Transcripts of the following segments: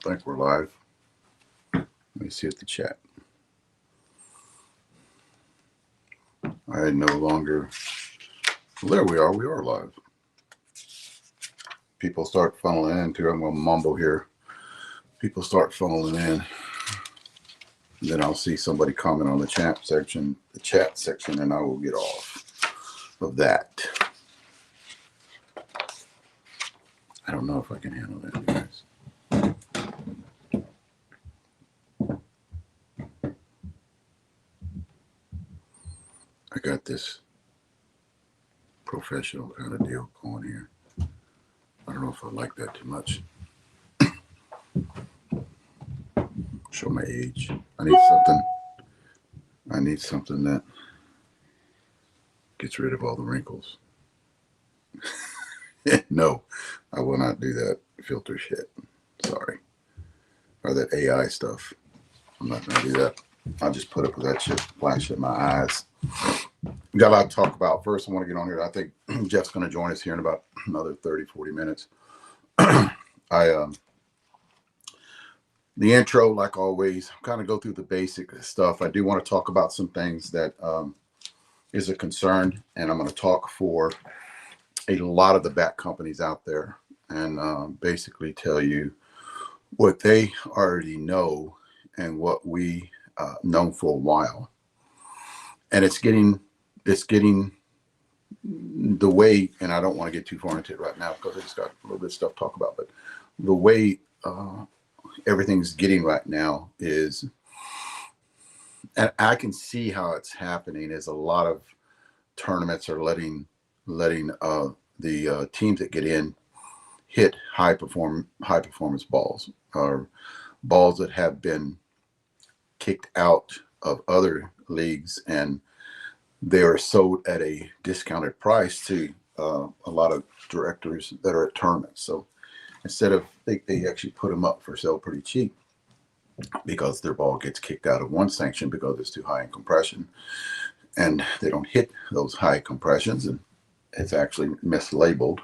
think we're live. Let me see at the chat. I no longer. Well, there we are. We are live. People start funneling in too. I'm going to mumble here. People start funneling in. And then I'll see somebody comment on the chat section, and I will get off of that. I don't know if I can handle that, guys. I got this professional kind of deal going here. I don't know if I like that too much. Show my age. I need something that gets rid of all the wrinkles. No, I will not do that filter shit. Sorry. Or that AI stuff. I'm not going to do that. I'll just put up with that shit flash in my eyes. We got a lot to talk about. First, I want to get on here. I think Jeff's going to join us here in about another 30, 40 minutes. The intro, like always, kind of go through the basic stuff. I do want to talk about some things that is a concern, and I'm going to talk for a lot of the back companies out there and basically tell you what they already know and what we known for a while. And it's getting the way, and I don't want to get too far into it right now because I just got a little bit of stuff to talk about, but the way everything's getting right now is, and I can see how it's happening, is a lot of tournaments are letting the teams that get in hit high performance balls, or balls that have been kicked out of other leagues, and they are sold at a discounted price to a lot of directors that are at tournaments. So instead of, they actually put them up for sale pretty cheap because their ball gets kicked out of one sanction because it's too high in compression, and they don't hit those high compressions, and it's actually mislabeled.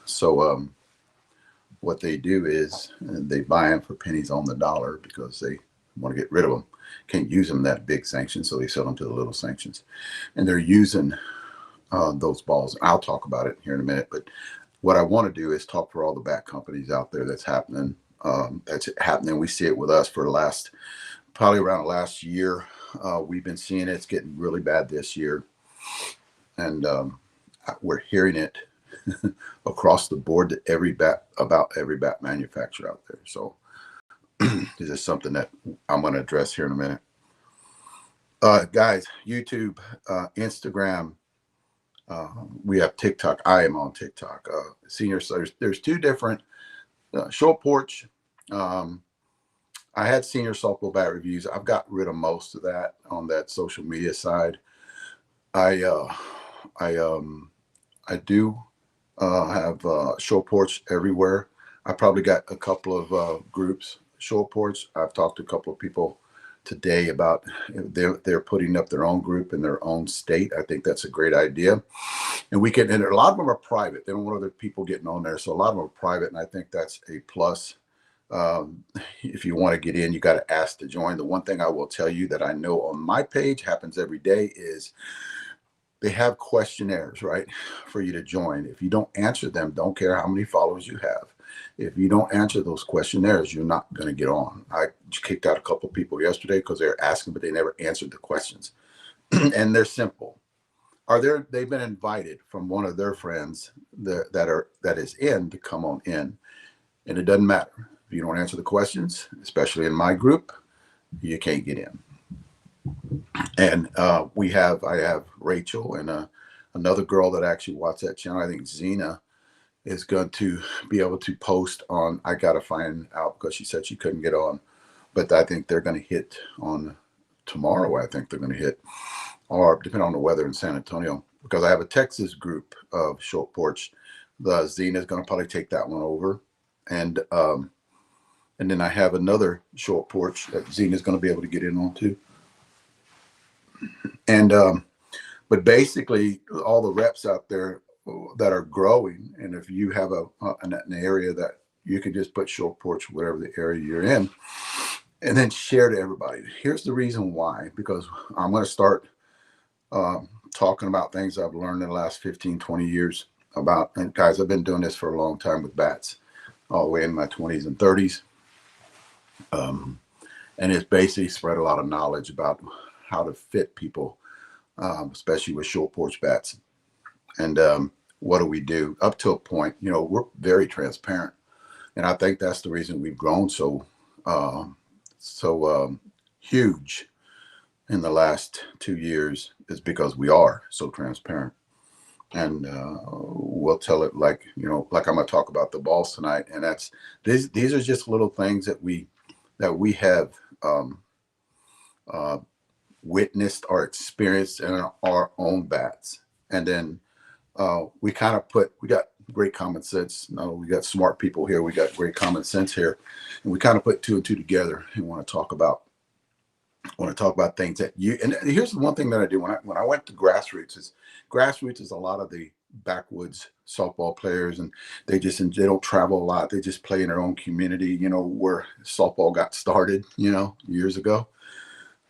So what they do is they buy them for pennies on the dollar because they want to get rid of them. Can't use them in that big sanction, so they sell them to the little sanctions. And they're using those balls. I'll talk about it here in a minute, but what I want to do is talk for all the back companies out there that's happening. We see it with us for the last, probably around the last year. We've been seeing it. It's getting really bad this year. And we're hearing it across the board to about every bat manufacturer out there. So this is something that I'm going to address here in a minute. Guys, YouTube, Instagram, we have TikTok. I am on TikTok. There's two different short porch. I had senior softball bat reviews. I've got rid of most of that on that social media side. I do have short porch everywhere. I probably got a couple of groups short porch. I've talked to a couple of people today about they're putting up their own group in their own state. I think that's a great idea, and and a lot of them are private. They don't want other people getting on there, so a lot of them are private, and I think that's a plus. If you want to get in, you got to ask to join. The one thing I will tell you that I know on my page happens every day is they have questionnaires, right, for you to join. If you don't answer them, don't care how many followers you have. If you don't answer those questionnaires, you're not going to get on. I kicked out a couple of people yesterday because they're asking, but they never answered the questions. And they're simple. They've been invited from one of their friends that is in to come on in. And it doesn't matter. If you don't answer the questions, especially in my group, you can't get in. And I have Rachel and another girl that actually watched that channel. I think Zena is going to be able to post on. I got to find out because she said she couldn't get on, but I think they're going to hit on tomorrow. I think they're going to hit, or depending on the weather in San Antonio, because I have a Texas group of short porch. Zena is going to probably take that one over, and then I have another short porch that Zena is going to be able to get in on too. And but basically, all the reps out there that are growing, and if you have an area that you can just put short porch, whatever the area you're in, and then share to everybody. Here's the reason why, because I'm going to start talking about things I've learned in the last 15, 20 years about, and guys, I've been doing this for a long time with bats, all the way in my 20s and 30s. And it's basically spread a lot of knowledge about how to fit people, especially with short porch bats. And what do we do? Up to a point, we're very transparent. And I think that's the reason we've grown so huge in the last 2 years, is because we are so transparent. And we'll tell it like I'm going to talk about the balls tonight. And these are just little things that we have witnessed or experienced in our own bats. And then we got great common sense. No, we got smart people here. We got great common sense here. And we kind of put two and two together and want to talk about things that and here's the one thing that I do when I went to grassroots is a lot of the backwoods softball players, and they don't travel a lot. They just play in their own community, where softball got started, years ago.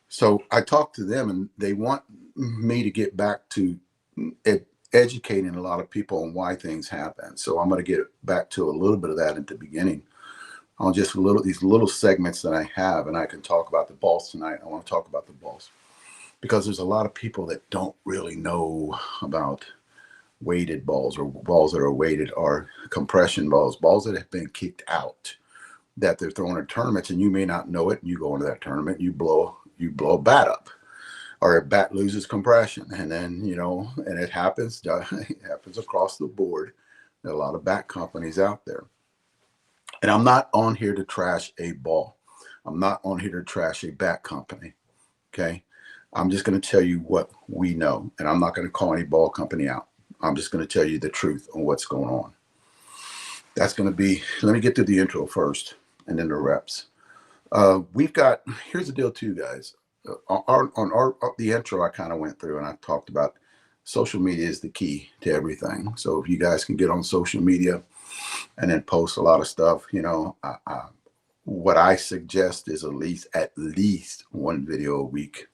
So I talked to them, and they want me to get back to educating a lot of people on why things happen. So I'm going to get back to a little bit of that at the beginning on just these little segments that I have, and I can talk about the balls tonight. I want to talk about the balls because there's a lot of people that don't really know about weighted balls, or balls that are weighted, or compression balls that have been kicked out, that they're throwing in tournaments, and you may not know it. And you go into that tournament, you blow a bat up, or a bat loses compression, and then and it happens. It happens across the board. There are a lot of bat companies out there. And I'm not on here to trash a ball. I'm not on here to trash a bat company. Okay. I'm just going to tell you what we know. And I'm not going to call any ball company out. I'm just going to tell you the truth on what's going on. That's going to be, let me get to the intro first and then the reps. Here's the deal too, guys. The intro I kind of went through, and I talked about social media is the key to everything. So if you guys can get on social media and then post a lot of stuff, what I suggest is at least one video a week.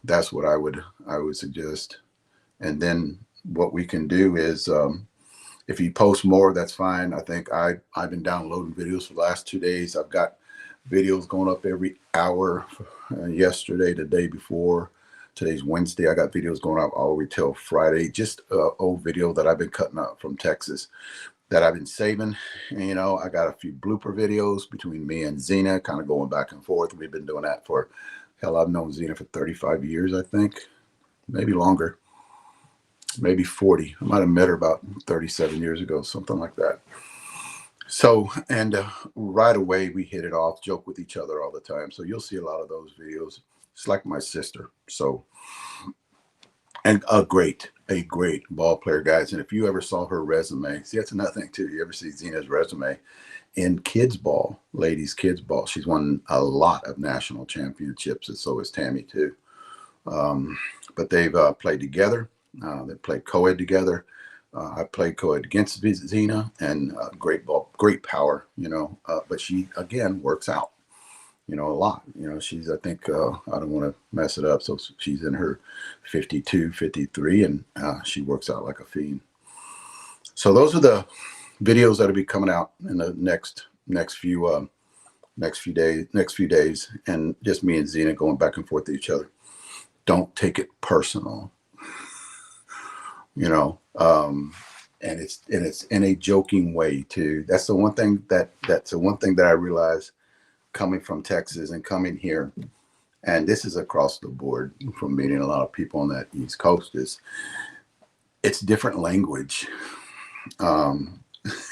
That's what I would suggest. And then what we can do is, if you post more, that's fine. I think I've been downloading videos for the last 2 days. I've got videos going up every hour. Yesterday, the day before, today's Wednesday, I got videos going up all the way till Friday. Just an old video that I've been cutting up from Texas that I've been saving. And, I got a few blooper videos between me and Zena, kind of going back and forth. We've been doing that I've known Zena for 35 years, I think, maybe longer, maybe 40. I might have met her about 37 years ago, something like that. So, and right away we hit it off, joke with each other all the time. So you'll see a lot of those videos. It's like my sister. So, and a great ball player, guys. And if you ever saw her resume, see, that's another thing too. You ever see Zena's resume in kids ball, ladies kids ball? She's won a lot of national championships, and so is Tammy too. But they've played together. They played co-ed together. I played co-ed against Zena, and great ball, great power, but she, again, works out, a lot. She's, I think, I don't want to mess it up. So she's in her 52, 53, and she works out like a fiend. So those are the videos that'll be coming out in the next few days, and just me and Zena going back and forth to each other. Don't take it personal. And it's in a joking way too. That's the one thing that I realized coming from Texas and coming here, and this is across the board from meeting a lot of people on that East Coast, is it's different language.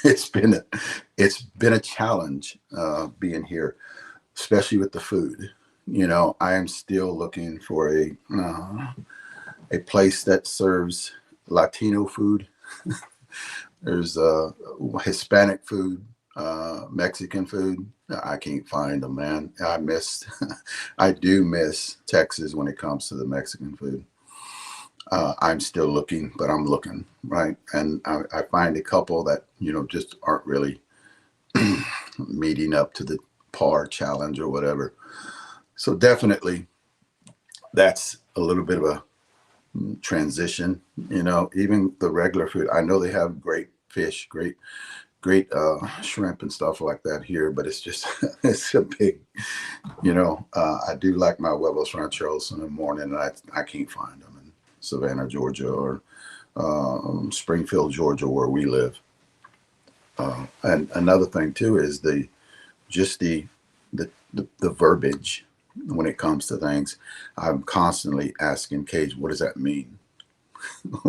It's been a challenge being here, especially with the food. I am still looking for a place that serves Latino food. There's Hispanic food, Mexican food. I can't find them, man. I do miss Texas when it comes to the Mexican food. I'm still looking, but I'm looking, right? And I find a couple that, just aren't really meeting up to the par challenge or whatever. So definitely that's a little bit of a transition, even the regular food. I know they have great fish, great shrimp and stuff like that here, but it's just, it's a big, I do like my huevos rancheros in the morning, and I can't find them in Savannah, Georgia, or Springfield, Georgia, where we live. And another thing too is the verbiage when it comes to things. I'm constantly asking Cage, what does that mean?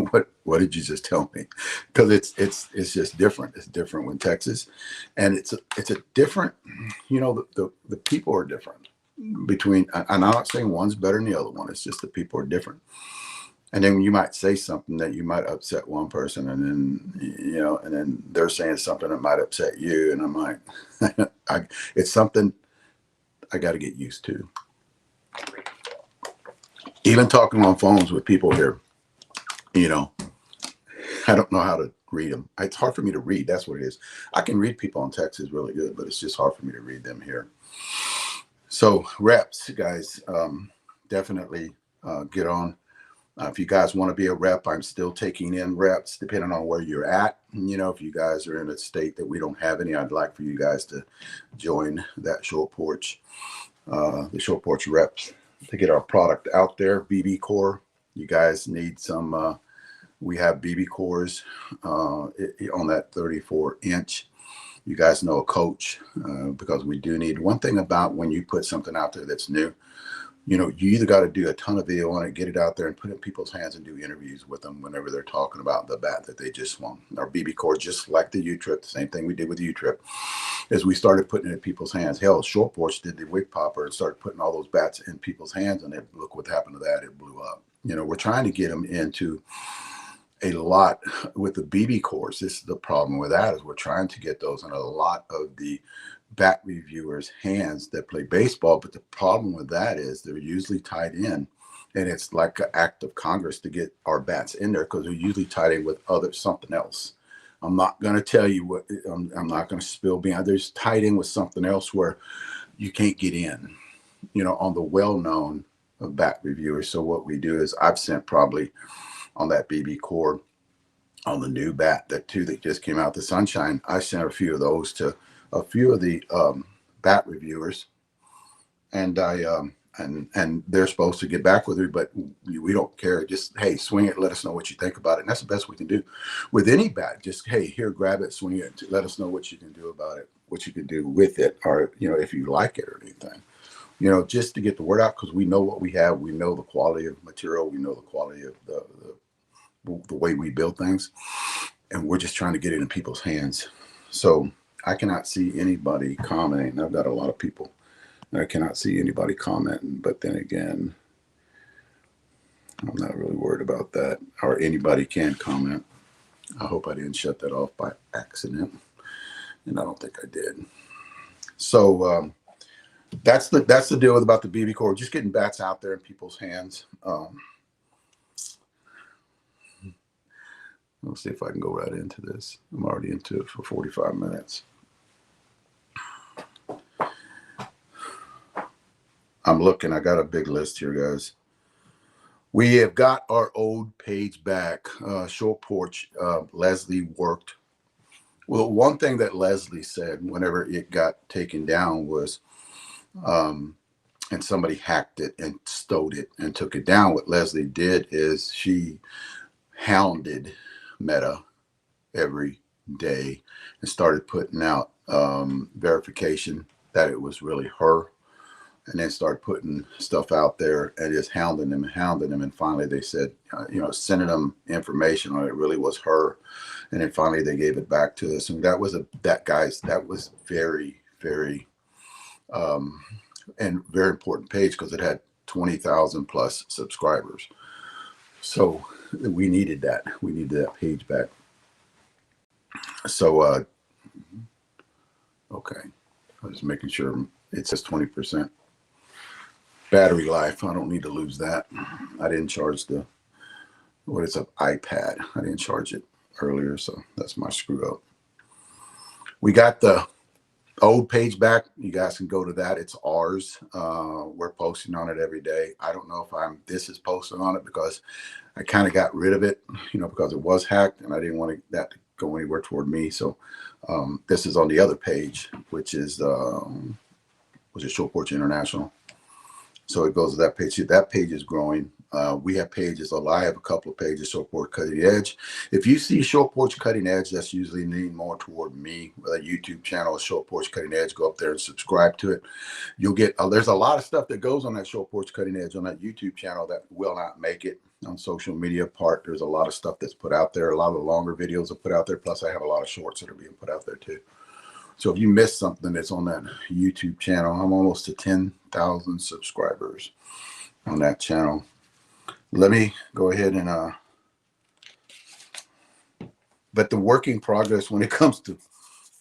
what did you just tell me? Because it's just different. It's different when Texas, and it's a different. The people are different between. I'm not saying one's better than the other one. It's just the people are different. And then you might say something that you might upset one person, and then and then they're saying something that might upset you, and I'm like, it's something I got to get used to. Even talking on phones with people here, I don't know how to read them. It's hard for me to read. That's what it is. I can read people on Texas really good, but it's just hard for me to read them here. So reps, guys, definitely get on. If you guys want to be a rep, I'm still taking in reps depending on where you're at. If you guys are in a state that we don't have any, I'd like for you guys to join that Short Porch, the Short Porch reps, to get our product out there. BB Core, you guys need some. We have BB cores on that 34-inch. You guys know a coach because we do need. One thing about when you put something out there that's new, you either got to do a ton of video on it, get it out there, and put it in people's hands and do interviews with them whenever they're talking about the bat that they just swung. Our BB core, just like the U-Trip, the same thing we did with the U-Trip, is we started putting it in people's hands. Hell, Short Porch did the Wig Popper and started putting all those bats in people's hands, and look what happened to that. It blew up. We're trying to get them into a lot with the BB cores. This is the problem with that, is we're trying to get those in a lot of the bat reviewers' hands that play baseball. But the problem with that is they're usually tied in, and it's like an act of Congress to get our bats in there because they're usually tied in with something else. I'm not going to tell you what. I'm not going to spill beans. They're tied in with something else where you can't get in, on the well-known bat reviewers. So what we do is I've sent probably on that BB core, on the new bat, that just came out, the Sunshine, I sent a few of those to a few of the bat reviewers, and and they're supposed to get back with me, but we don't care. Just, hey, swing it, let us know what you think about it. And that's the best we can do with any bat. Just, hey, here, grab it, swing it, let us know what you can do about it, what you can do with it, or if you like it or anything. Just to get the word out, because we know what we have. We know the quality of material. We know the quality of the way we build things, and we're just trying to get it in people's hands. So I cannot see anybody commenting. I've got a lot of people, and I cannot see anybody commenting. But then again, I'm not really worried about that, or anybody can comment. I hope I didn't shut that off by accident, and I don't think I did. So that's the deal about the BB core. Just getting bats out there in people's hands. Let's see if I can go right into this. I'm already into it for 45 minutes. I'm looking. I got a big list here, guys. We have got our old page back. Short Porch. Leslie worked. Well, one thing that Leslie said whenever it got taken down was, and somebody hacked it and stole it and took it down. What Leslie did is she hounded Meta every day and started putting out verification that it was really her, and then started putting stuff out there and just hounding them, and finally they said, sending them information on it really was her, and then finally they gave it back to us. And that was very, very and very important page, because it had 20,000 plus subscribers. So we needed that. We needed that page back. So, okay. I'm just making sure it says 20% battery life. I don't need to lose that. I didn't charge what is an iPad. I didn't charge it earlier, so that's my screw up. We got the old page back, you guys can go to that. It's ours. We're posting on it every day. I don't know if this is posting on it because I kind of got rid of it, because it was hacked and I didn't want that to go anywhere toward me. So this is on the other page, which is Short Porch International. So it goes to that page. That page is growing. We have pages. I have a couple of pages. Short Porch Cutting Edge. If you see Short Porch Cutting Edge, that's usually leaning more toward me. A YouTube channel is Short Porch Cutting Edge. Go up there and subscribe to it. You'll get. There's a lot of stuff that goes on that Short Porch Cutting Edge on that YouTube channel that will not make it on social media part. There's a lot of stuff that's put out there. A lot of the longer videos are put out there. Plus, I have a lot of shorts that are being put out there too. So if you missed something that's on that YouTube channel, I'm almost to 10,000 subscribers on that channel. Let me go ahead and, but the work in progress when it comes to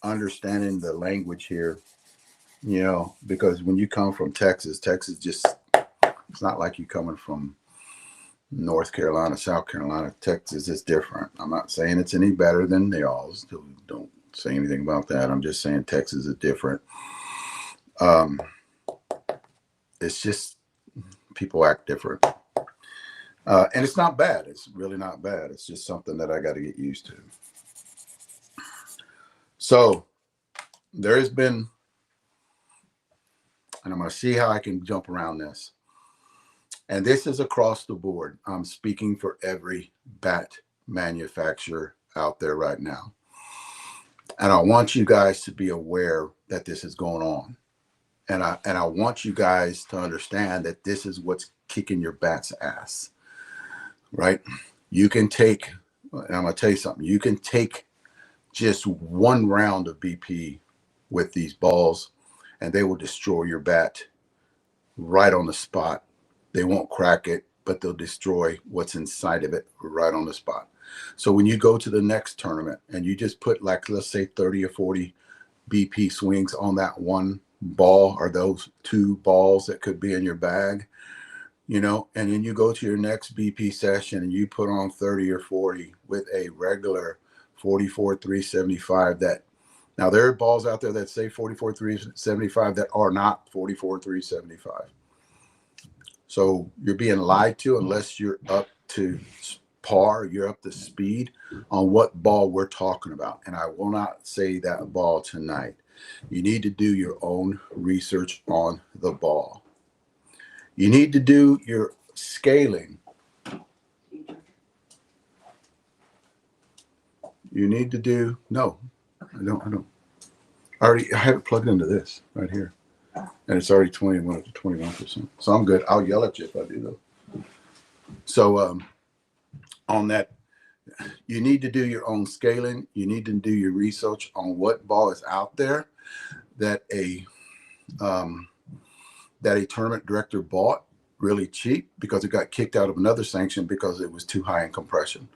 understanding the language here, because when you come from Texas just, it's not like you coming from North Carolina, South Carolina. Texas is different. I'm not saying it's any better than y'all's. Don't say anything about that. I'm just saying Texas is different. It's just people act different. And it's not bad. It's really not bad. It's just something that I got to get used to. So there has been, and I'm going to see how I can jump around this. And this is across the board. I'm speaking for every bat manufacturer out there right now. And I want you guys to be aware that this is going on. And I want you guys to understand that this is what's kicking your bat's ass, right? You can take, and I'm going to tell you something, you can take just one round of BP with these balls and they will destroy your bat right on the spot. They won't crack it, but they'll destroy what's inside of it right on the spot. So when you go to the next tournament and you just put let's say 30 or 40 BP swings on that one ball or those two balls that could be in your bag, and then you go to your next BP session and you put on 30 or 40 with a regular 44-375 now there are balls out there that say 44-375 that are not 44-375. So you're being lied to unless you're up to par, you're up to speed on what ball we're talking about. And I will not say that ball tonight. You need to do your own research on the ball. You need to do your scaling. You need to do, no, I don't. I have it plugged into this right here. And it's already 21%. So I'm good. I'll yell at you if I do though. So on that, you need to do your own scaling. You need to do your research on what ball is out there that a tournament director bought really cheap because it got kicked out of another sanction because it was too high in compression.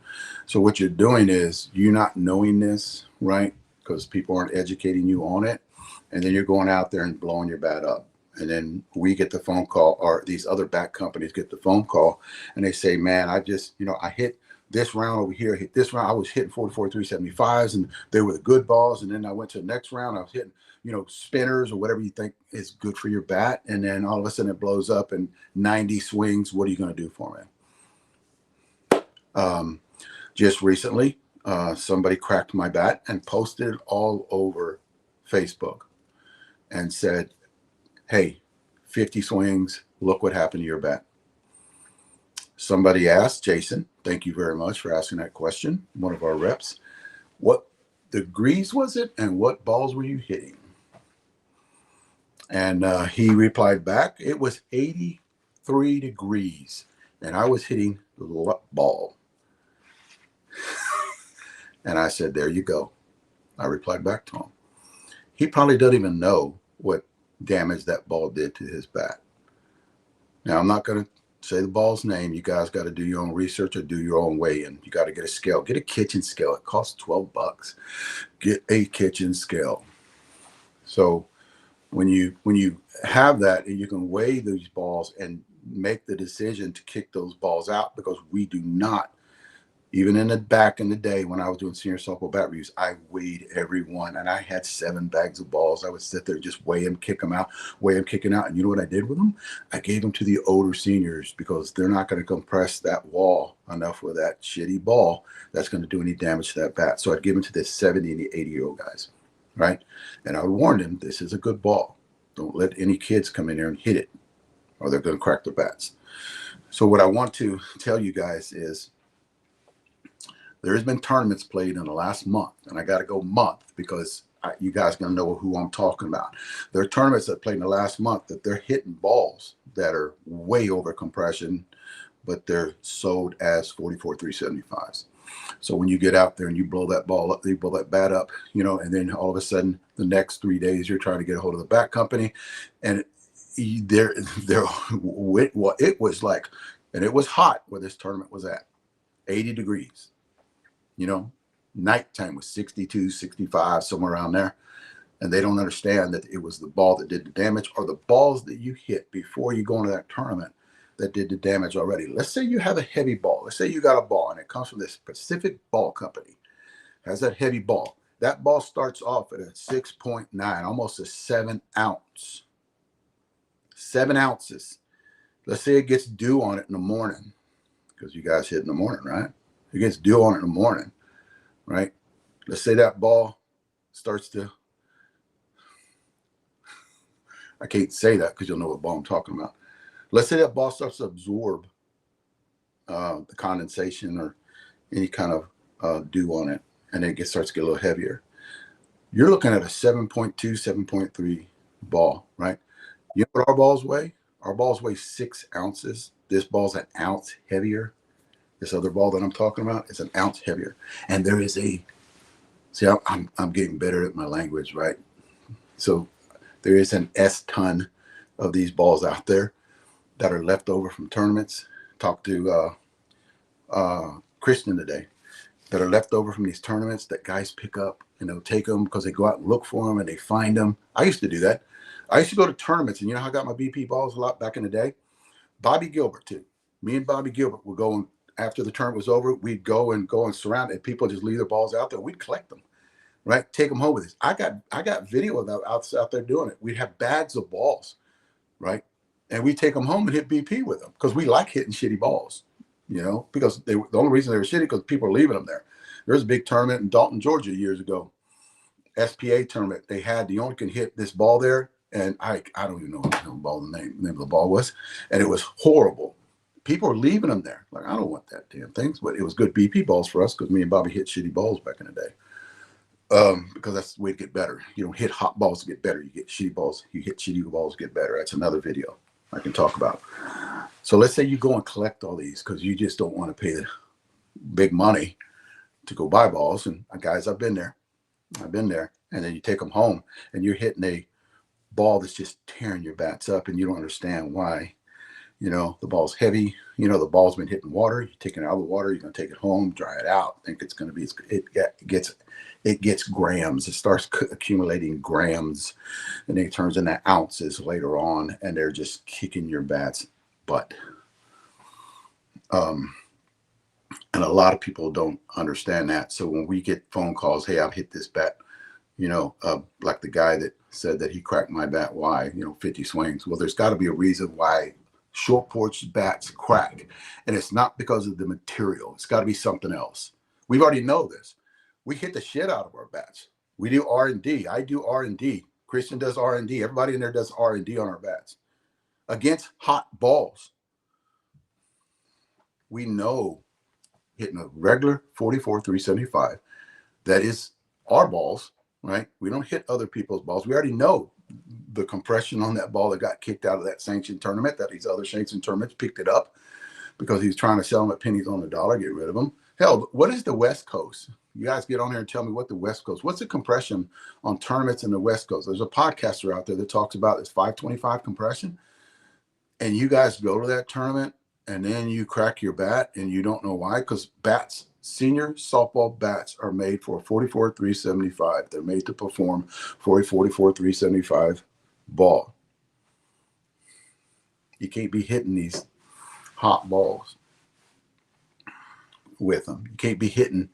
So what you're doing is you not knowing this, right? Because people aren't educating you on it. And then you're going out there and blowing your bat up. And then we get the phone call, or these other bat companies get the phone call, and they say, man, I just, I hit this round over here, hit this round. I was hitting 44-375s, and they were the good balls. And then I went to the next round. I was hitting, spinners or whatever you think is good for your bat. And then all of a sudden it blows up and 90 swings. What are you going to do for me? Just recently, somebody cracked my bat and posted it all over Facebook and said, hey, 50 swings, look what happened to your bat. Somebody asked, Jason, thank you very much for asking that question, one of our reps, what degrees was it and what balls were you hitting? And he replied back, it was 83 degrees and I was hitting the ball. And I said, there you go. I replied back to him. He probably doesn't even know what damage that ball did to his bat. Now, I'm not going to say the ball's name. You guys got to do your own research or do your own weigh-in. You got to get a scale. Get a kitchen scale. It costs $12. Get a kitchen scale. So when you have that and you can weigh these balls and make the decision to kick those balls out, because we do not Even in the back in the day when I was doing senior softball bat reviews, I weighed every one, and I had 7 bags of balls. I would sit there, just weigh them, kick them out, weigh them, kicking out. And you know what I did with them? I gave them to the older seniors because they're not going to compress that wall enough with that shitty ball that's going to do any damage to that bat. So I'd give them to the 70 and the 80-year-old guys, right? And I would warn them, this is a good ball. Don't let any kids come in there and hit it, or they're going to crack their bats. So what I want to tell you guys is, there has been tournaments played in the last month, and I got to go month because you guys are going to know who I'm talking about. There are tournaments that played in the last month that they're hitting balls that are way over compression, but they're sold as 44 375s. So when you get out there and you blow that ball up, you blow that bat up, you know, and then all of a sudden the next 3 days you're trying to get a hold of the bat company, and well, it was like, and it was hot where this tournament was at, 80 degrees. You know, nighttime was 62, 65, somewhere around there. And they don't understand that it was the ball that did the damage, or the balls that you hit before you go into that tournament that did the damage already. Let's say you have a heavy ball. Let's say you got a ball and it comes from this specific ball company, has that heavy ball. That ball starts off at a 6.9, almost a 7 ounce. 7 ounces. Let's say it gets dew on it in the morning, because you guys hit in the morning, right? It gets dew on it in the morning, right? Let's say that ball starts to, I can't say that because you'll know what ball I'm talking about. Let's say that ball starts to absorb the condensation or any kind of dew on it, and it starts to get a little heavier. You're looking at a 7.2, 7.3 ball, right? You know what our balls weigh? Our balls weigh 6 ounces. This ball's an ounce heavier. This other ball that I'm talking about is an ounce heavier. And there is a, see, I'm getting better at my language, right? So there is an S ton of these balls out there that are left over from tournaments. Talked to Christian today, that are left over from these tournaments that guys pick up and they'll take them because they go out and look for them and they find them. I used to do that. I used to go to tournaments, and you know how I got my BP balls a lot back in the day? Bobby Gilbert too. Me and Bobby Gilbert would go, and after the tournament was over, we'd go and surround it. And people just leave their balls out there. We'd collect them, right? Take them home with us. I got video of that out there doing it. We'd have bags of balls, right? And we take them home and hit BP with them because we like hitting shitty balls, you know, because the only reason they were shitty because people are leaving them there. There was a big tournament in Dalton, Georgia years ago, SPA tournament. They had, you only can hit this ball there. And I don't even know what the name of the ball was. And it was horrible. People are leaving them there. Like, I don't want that damn thing. But it was good BP balls for us because me and Bobby hit shitty balls back in the day. Because that's the way to get better. You don't hit hot balls to get better. You get shitty balls. You hit shitty balls to get better. That's another video I can talk about. So let's say you go and collect all these because you just don't want to pay the big money to go buy balls. And guys, I've been there. And then you take them home and you're hitting a ball that's just tearing your bats up, and you don't understand why. You know, the ball's heavy. You know, the ball's been hitting water. You take it out of the water. You're going to take it home, dry it out. Think it's going to be, it gets grams. It starts accumulating grams, and then it turns into ounces later on, and they're just kicking your bat's butt. And a lot of people don't understand that. So when we get phone calls, hey, I've hit this bat, you know, like the guy that said that he cracked my bat, why, 50 swings. Well, there's got to be a reason why short porch bats crack. And it's not because of the material. It's got to be something else. We've already know this. We hit the shit out of our bats. We do R&D. I do R&D. Christian does R&D. Everybody in there does R&D on our bats against hot balls. We know hitting a regular 44 375, that is our balls, right? We don't hit other people's balls. We already know the compression on that ball that got kicked out of that sanctioned tournament, that these other sanctioned tournaments picked it up because he's trying to sell them at pennies on the dollar, get rid of them. Hell, what is the West Coast? You guys get on here and tell me what the West Coast, what's the compression on tournaments in the West Coast? There's a podcaster out there that talks about this 525 compression. And you guys go to that tournament and then you crack your bat and you don't know why, because bats, senior softball bats, are made for 44 375. They're made to perform for a 44 375 ball. You can't be hitting these hot balls. with them. You can't be hitting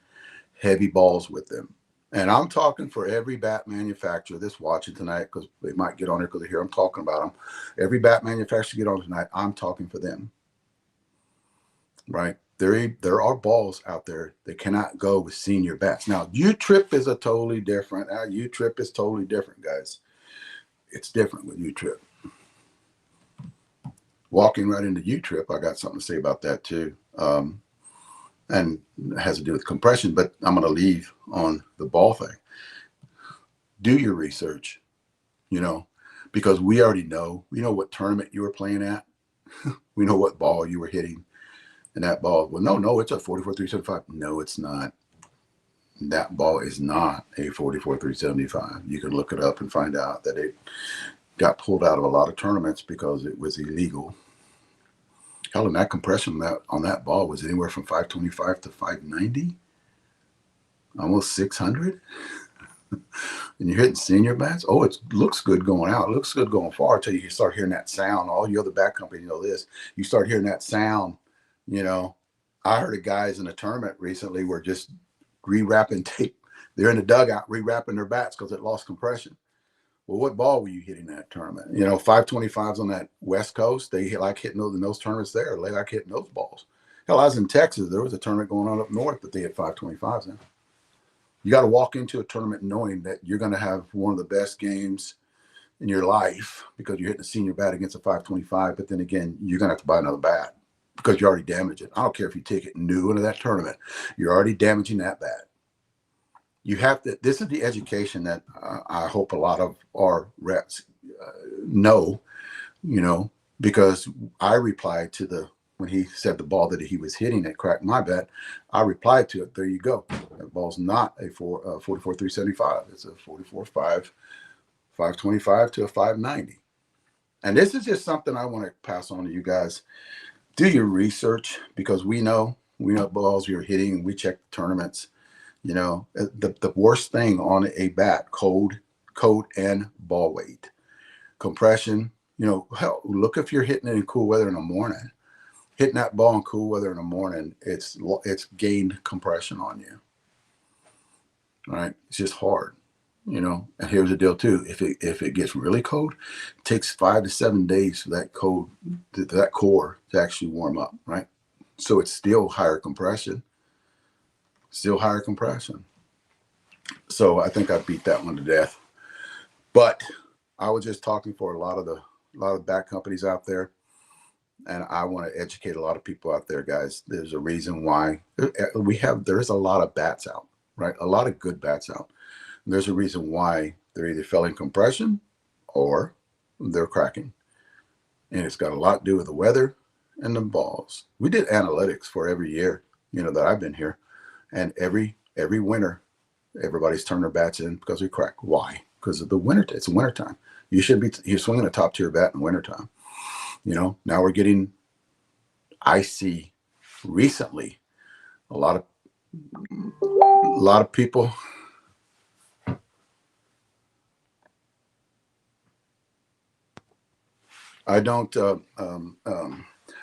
heavy balls with them. And I'm talking for every bat manufacturer that's watching tonight, because they might get on there because they hear I'm talking about them. Every bat manufacturer get on tonight, I'm talking for them. Right? There are balls out there that cannot go with senior bats. Now, U-Trip is a totally different. U-Trip is totally different, guys. It's different with U-Trip. Walking right into U-Trip, I got something to say about that too. And it has to do with compression, but I'm going to leave on the ball thing. Do your research, because we already know. We know what tournament you were playing at. We know what ball you were hitting. And that ball, well, no, it's a 44-375. No, it's not. That ball is not a 44-375. You can look it up and find out that it got pulled out of a lot of tournaments because it was illegal. Hell, and that compression on that ball was anywhere from 525 to 590, almost 600. And you're hitting senior bats. Oh, it looks good going out. It looks good going far until you start hearing that sound. All you other bat companies know this. You start hearing that sound. I heard of guys in a tournament recently were just rewrapping tape. They're in the dugout rewrapping their bats because it lost compression. Well, what ball were you hitting that tournament? 525s on that West Coast. They like hitting those tournaments there. They like hitting those balls. Hell, I was in Texas. There was a tournament going on up north that they hit 525s in. You got to walk into a tournament knowing that you're going to have one of the best games in your life because you're hitting a senior bat against a 525. But then again, you're going to have to buy another bat because you already damaged it. I don't care if you take it new into that tournament. You're already damaging that bat. You have to. This is the education that I hope a lot of our reps know, because I replied to when he said the ball that he was hitting that cracked my bat, I replied to it. There you go. That ball's not a 44-375. It's a 525 to a 590. And this is just something I want to pass on to you guys. Do your research, because we know balls you're hitting. We check the tournaments. The worst thing on a bat, code and ball weight, compression. Hell, look if you're hitting it in cool weather in the morning. Hitting that ball in cool weather in the morning, it's gained compression on you. All right, it's just hard. And here's the deal too. If it gets really cold, it takes 5 to 7 days for that core to actually warm up. Right, so it's still higher compression. Still higher compression. So I think I beat that one to death. But I was just talking for a lot of bat companies out there, and I want to educate a lot of people out there, guys. There's a reason why there's a lot of bats out, right? A lot of good bats out. And there's a reason why they're either failing compression or they're cracking. And it's got a lot to do with the weather and the balls. We did analytics for every year, that I've been here. And every winter, everybody's turning their bats in because we crack. Why? Because of the winter. It's wintertime. You're swinging a top tier bat in wintertime. Now we're getting. I see recently a lot of people. I don't.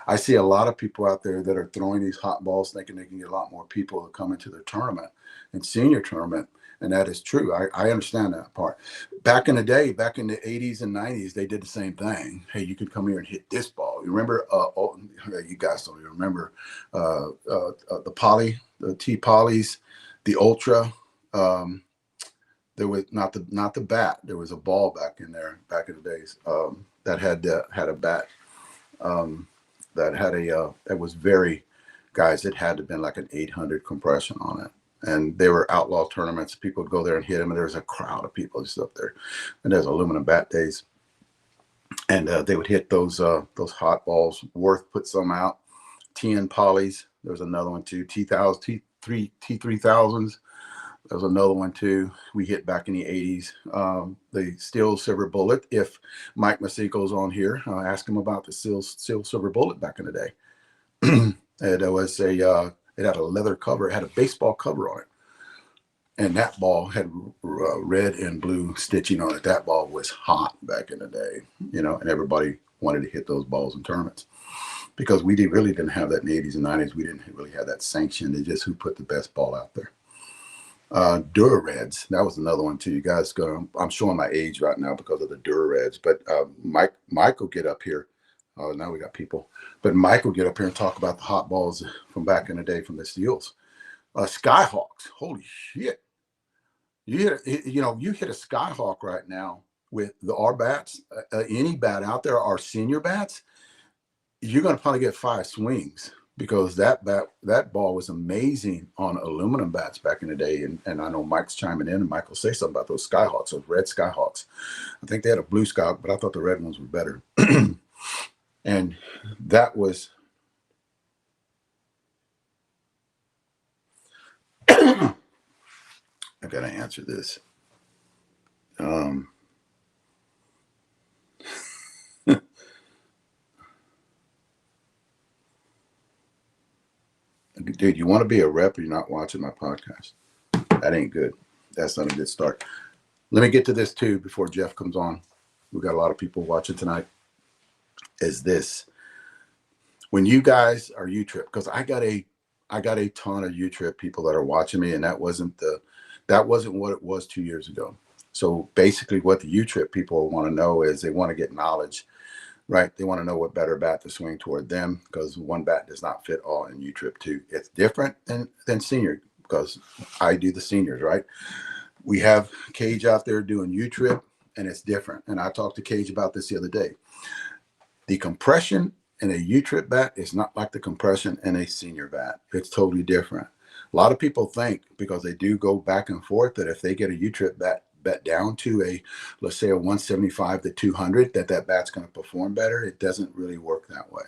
I see a lot of people out there that are throwing these hot balls thinking they can get a lot more people to come into their tournament and senior tournament. And that is true. I understand that part. Back in the day, back in the 80s and 90s, they did the same thing. Hey, you could come here and hit this ball. You remember, you guys don't even remember the poly, the T-polys, the ultra. There was not the bat. There was a ball back in there back in the days that had a bat. That was very, guys, it had to have been like an 800 compression on it. And they were outlaw tournaments. People would go there and hit them, and there was a crowd of people just up there. And there's aluminum bat days. And they would hit those hot balls. Worth put some out. TN polys. There was another one too. T3000s, T3000s. There was another one too. We hit back in the 80s. The steel silver bullet. If Mike Masico's on here, ask him about the steel silver bullet back in the day. It had a leather cover. It had a baseball cover on it. And that ball had red and blue stitching on it. That ball was hot back in the day, and everybody wanted to hit those balls in tournaments. because really didn't have that in the 80s and 90s. We didn't really have that sanction. It's just who put the best ball out there. Dura-Reds, that was another one too. You guys go, I'm showing my age right now because of the Dura-Reds, but Mike will get up here. Oh, now we got people, but Mike will get up here and talk about the hot balls from back in the day from the Steels. Skyhawks, holy shit. You hit a Skyhawk right now with our bats, any bat out there, our senior bats, you're going to probably get 5 swings, because that ball was amazing on aluminum bats back in the day. And I know Mike's chiming in, and Mike will say something about those Skyhawks, those red Skyhawks. I think they had a blue Skyhawk, but I thought the red ones were better. And that was I got to answer this. Dude, you want to be a rep or you're not watching my podcast? That ain't good. That's not a good start. Let me get to this too before Jeff comes on. We got a lot of people watching tonight. Is this when you guys are U-Trip? Because I got a ton of U-Trip people that are watching me, and that wasn't what it was 2 years ago. So basically, what the U-Trip people want to know is they want to get knowledge, right? They want to know what better bat to swing toward them, because one bat does not fit all in U-Trip 2. It's different than senior, because I do the seniors, right? We have Cage out there doing U-Trip, and it's different. And I talked to Cage about this the other day. The compression in a U-Trip bat is not like the compression in a senior bat. It's totally different. A lot of people think, because they do go back and forth, that if they get a U-Trip bat down to let's say a 175 to 200, that bat's going to perform better. It doesn't really work that way,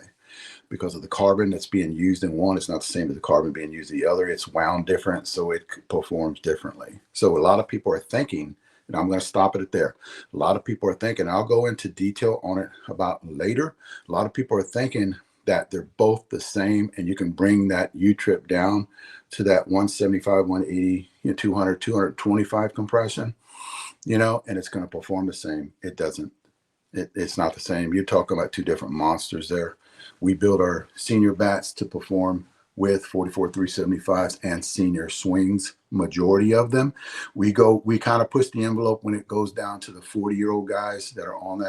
because of the carbon that's being used in one. It's not the same as the carbon being used in the other. It's wound different, so it performs differently. So a lot of people are thinking, and I'm going to stop it at there. A lot of people are thinking, I'll go into detail on it about later. A lot of people are thinking that they're both the same, and you can bring that U-Trip down to that 175, 180, 200, 225 compression, and it's going to perform the same. It doesn't. It's not the same. You're talking about two different monsters there. We build our senior bats to perform with 44 375s and senior swings, majority of them. We kind of push the envelope when it goes down to the 40-year-old guys that are on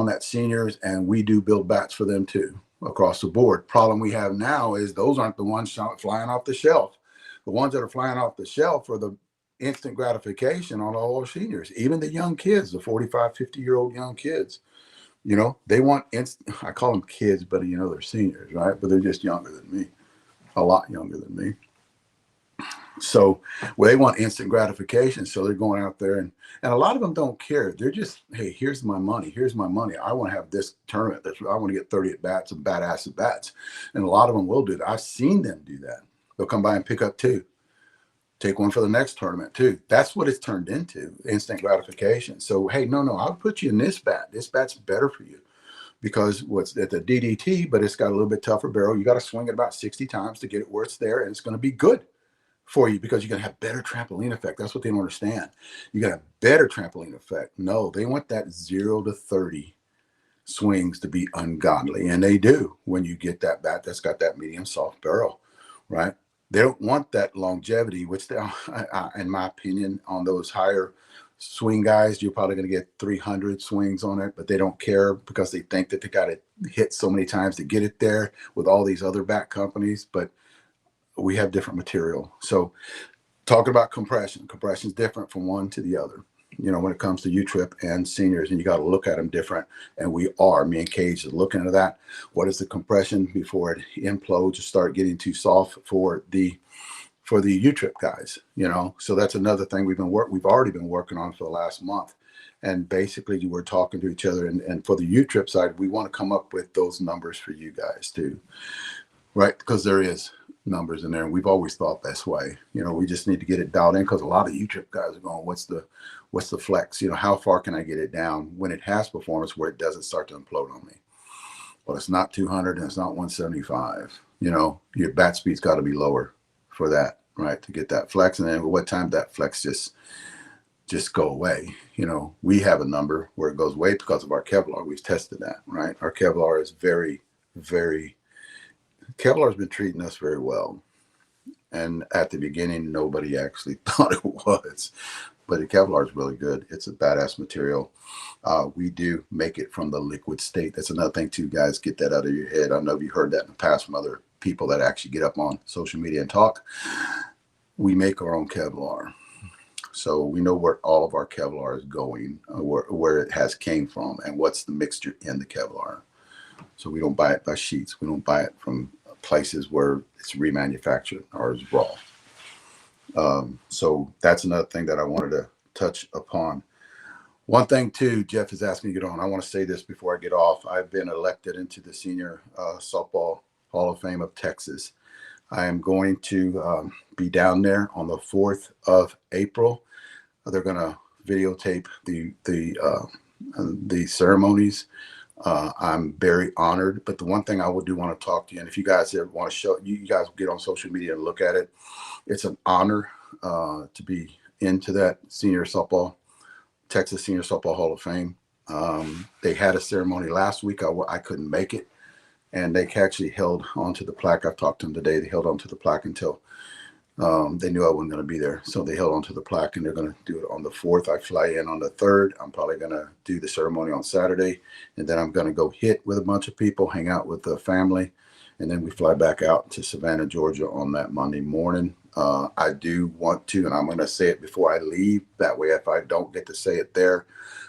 that seniors, and we do build bats for them too, across the board. Problem we have now is those aren't the ones flying off the shelf. The ones that are flying off the shelf are the instant gratification on all our seniors, even the young kids, the 45, 50-year-old young kids. They want I call them kids, but they're seniors, right? But they're just younger than me, a lot younger than me. So they want instant gratification. So they're going out there, and a lot of them don't care. They're just, hey, here's my money. Here's my money. I want to have this tournament. I want to get 30 at bats and badass at bats. And a lot of them will do that. I've seen them do that. They'll come by and pick up 2. Take one for the next tournament too. That's what it's turned into, instant gratification. So, hey, no, I'll put you in this bat. This bat's better for you, because what's at the DDT, but it's got a little bit tougher barrel. You got to swing it about 60 times to get it where it's there, and it's going to be good for you, because you're going to have better trampoline effect. That's what they don't understand. You got a better trampoline effect. No, they want that 0 to 30 swings to be ungodly, and they do when you get that bat that's got that medium soft barrel, right? They don't want that longevity, which they, in my opinion, on those higher swing guys, you're probably going to get 300 swings on it, but they don't care, because they think that they got to hit so many times to get it there with all these other bat companies. But we have different material. So talking about compression is different from one to the other, when it comes to U-Trip and seniors, and you got to look at them different. And me and Cage are looking at that. What is the compression before it implodes or start getting too soft for the U-Trip guys, So that's another thing we've already been working on for the last month. And basically we're talking to each other, and for the U-Trip side, we want to come up with those numbers for you guys too, right? Because there is numbers in there, and we've always thought this way. We just need to get it dialed in, because a lot of U-Trip guys are going, what's the flex? How far can I get it down when it has performance where it doesn't start to implode on me? Well, it's not 200 and it's not 175. Your bat speed's got to be lower for that, right? To get that flex. And then what time that flex just go away? We have a number where it goes away because of our Kevlar. We've tested that, right? Our Kevlar is very Kevlar's been treating us very well. And at the beginning, nobody actually thought it was, but the Kevlar is really good. It's a badass material. We do make it from the liquid state. That's another thing too, guys. Get that out of your head. I know you heard that in the past from other people that actually get up on social media and talk. We make our own Kevlar. So we know where all of our Kevlar is going, where it has came from, and what's the mixture in the Kevlar. So we don't buy it by sheets. We don't buy it from places where it's remanufactured or is raw. So that's another thing that I wanted to touch upon. One thing too, Jeff has asked me to get on. I want to say this before I get off. I've been elected into the Senior Softball Hall of Fame of Texas. I am going to be down there on the 4th of April. They're going to videotape the ceremonies. I'm very honored. But the one thing I would do want to talk to you, and if you guys ever want to show, you guys get on social media and look at it. It's an honor to be into that Texas Senior Softball Hall of Fame. They had a ceremony last week. I couldn't make it. And they actually held onto the plaque. I've talked to them today. They held onto the plaque until they knew I wasn't going to be there. So they held onto the plaque, and they're going to do it on the 4th. I fly in on the 3rd. I'm probably going to do the ceremony on Saturday. And then I'm going to go hit with a bunch of people, hang out with the family. And then we fly back out to Savannah, Georgia on that Monday morning. I do want to, and I'm going to say it before I leave. That way, if I don't get to say it there,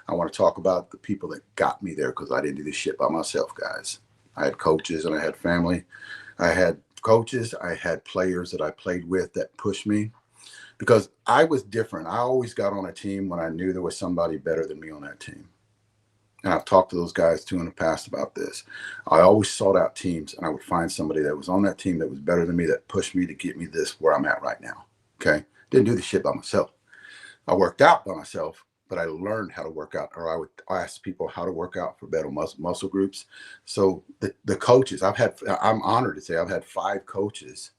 I want to talk about the people that got me there, because I didn't do this shit by myself, guys. I had coaches and I had family. I had coaches. I had players that I played with that pushed me, because I was different. I always got on a team when I knew there was somebody better than me on that team. And I've talked to those guys too in the past about this. I always sought out teams, and I would find somebody that was on that team that was better than me, that pushed me to get me this where I'm at right now. Okay. Didn't do the shit by myself. I worked out by myself, but I learned how to work out, or I would ask people how to work out for better muscle groups. So the coaches I'm honored to say I've had 5 coaches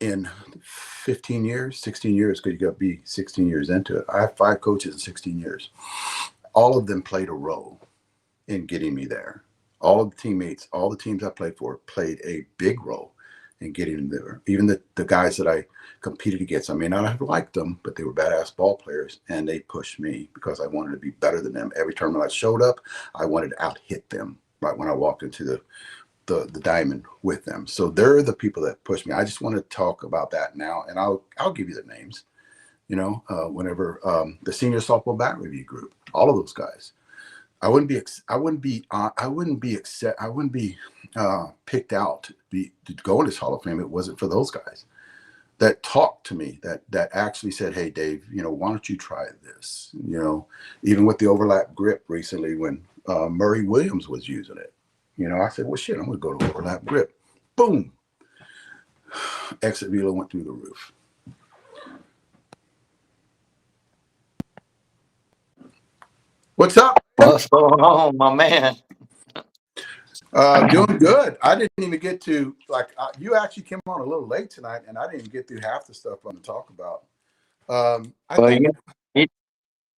in 15 years, 16 years, because you got to be 16 years into it. I have 5 coaches in 16 years. All of them played a role in getting me there. All of the teammates, all the teams I played for played a big role in getting me there. Even the guys that I competed against, I may not have liked them, but they were badass ball players, and they pushed me because I wanted to be better than them. Every tournament I showed up, I wanted to out-hit them right when I walked into the diamond with them. So they're the people that pushed me. I just want to talk about that now, and I'll give you the names. Whenever the Senior Softball Bat Review group, all of those guys, I wouldn't be picked out to go in this Hall of Fame. It wasn't for those guys that talked to me, that actually said, "Hey, Dave, why don't you try this?" Even with the overlap grip recently, when Murray Williams was using it, I said, "Well, shit, I'm gonna go to overlap grip." Boom, exit velo went through the roof. What's up? What's going on, my man? Doing good. I didn't even get to you actually came on a little late tonight, and I didn't even get through half the stuff I'm going to talk about. I'm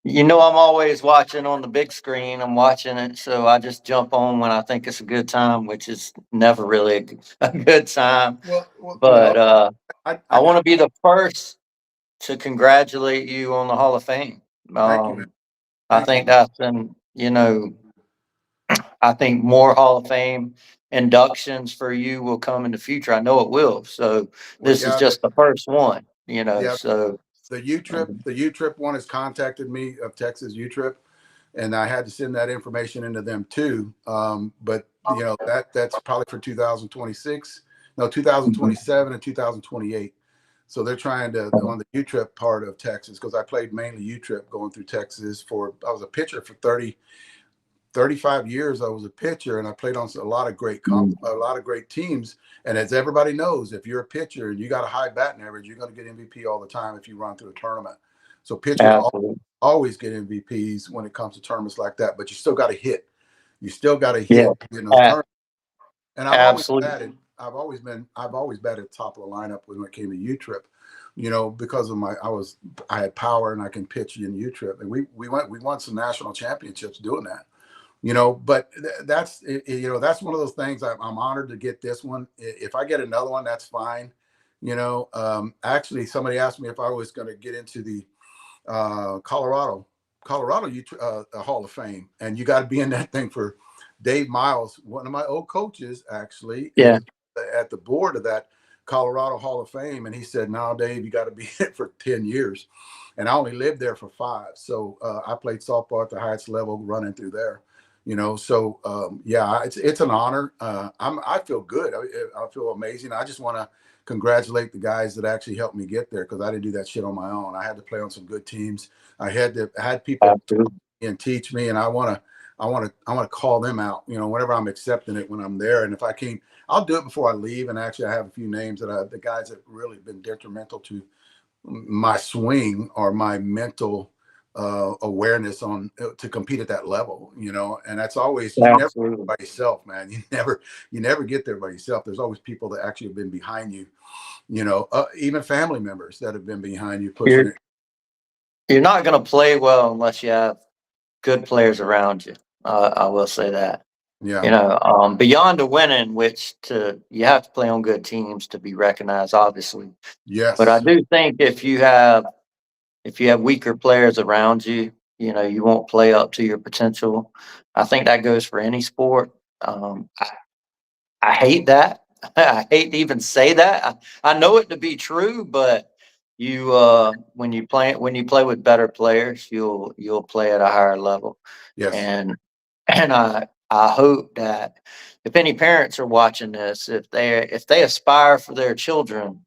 always watching on the big screen. I'm watching it, so I just jump on when I think it's a good time, which is never really a good time. I want to be the first to congratulate you on the Hall of Fame. Thank you, man. I think that's been, I think more Hall of Fame inductions for you will come in the future. I know it will. So this is just the first one, so. The U-Trip one has contacted me, of Texas U-Trip, and I had to send that information into them too. But that's probably for 2026, 2027 and 2028. So they're trying to, on the U-Trip part of Texas, because I played mainly U-Trip going through Texas I was a pitcher for 35 years. I was a pitcher, and I played on a lot of great teams. And as everybody knows, if you're a pitcher and you got a high batting average, you're going to get MVP all the time if you run through a tournament. So pitchers always get MVPs when it comes to tournaments like that, but you still got to hit. You still got to hit in those tournaments. And I've always batted top of the lineup when it came to U-Trip, because of I had power and I can pitch in U-Trip. And we won some national championships doing that. But that's that's one of those things. I'm honored to get this one. If I get another one, that's fine. Actually, somebody asked me if I was going to get into the Colorado Hall of Fame, and you got to be in that thing for Dave Miles. One of my old coaches actually Yeah. is at the board of that Colorado Hall of Fame, and he said, "No, Dave, you got to be in it for 10 years." And I only lived there for 5, so I played softball at the highest level, running through there. So yeah, it's an honor. I feel good. I feel amazing. I just want to congratulate the guys that actually helped me get there, because I didn't do that shit on my own. I had to play on some good teams. I had people and teach me, and I want to call them out. Whenever I'm accepting it when I'm there, and if I can, I'll do it before I leave. And actually, I have a few names the guys that really been detrimental to my swing or my mental awareness on to compete at that level. And that's always, you never by yourself, man. You never get there by yourself. There's always people that actually have been behind you. Even family members that have been behind you pushing it. You're not going to play well unless you have good players around you. I will say that. Yeah. Beyond the winning, you have to play on good teams to be recognized, obviously. Yes. But I do think if you have weaker players around you, you won't play up to your potential. I think that goes for any sport. I hate that. I hate to even say that. I know it to be true, but when you play with better players, you'll play at a higher level. Yes. And I hope that if any parents are watching this, if they aspire for their children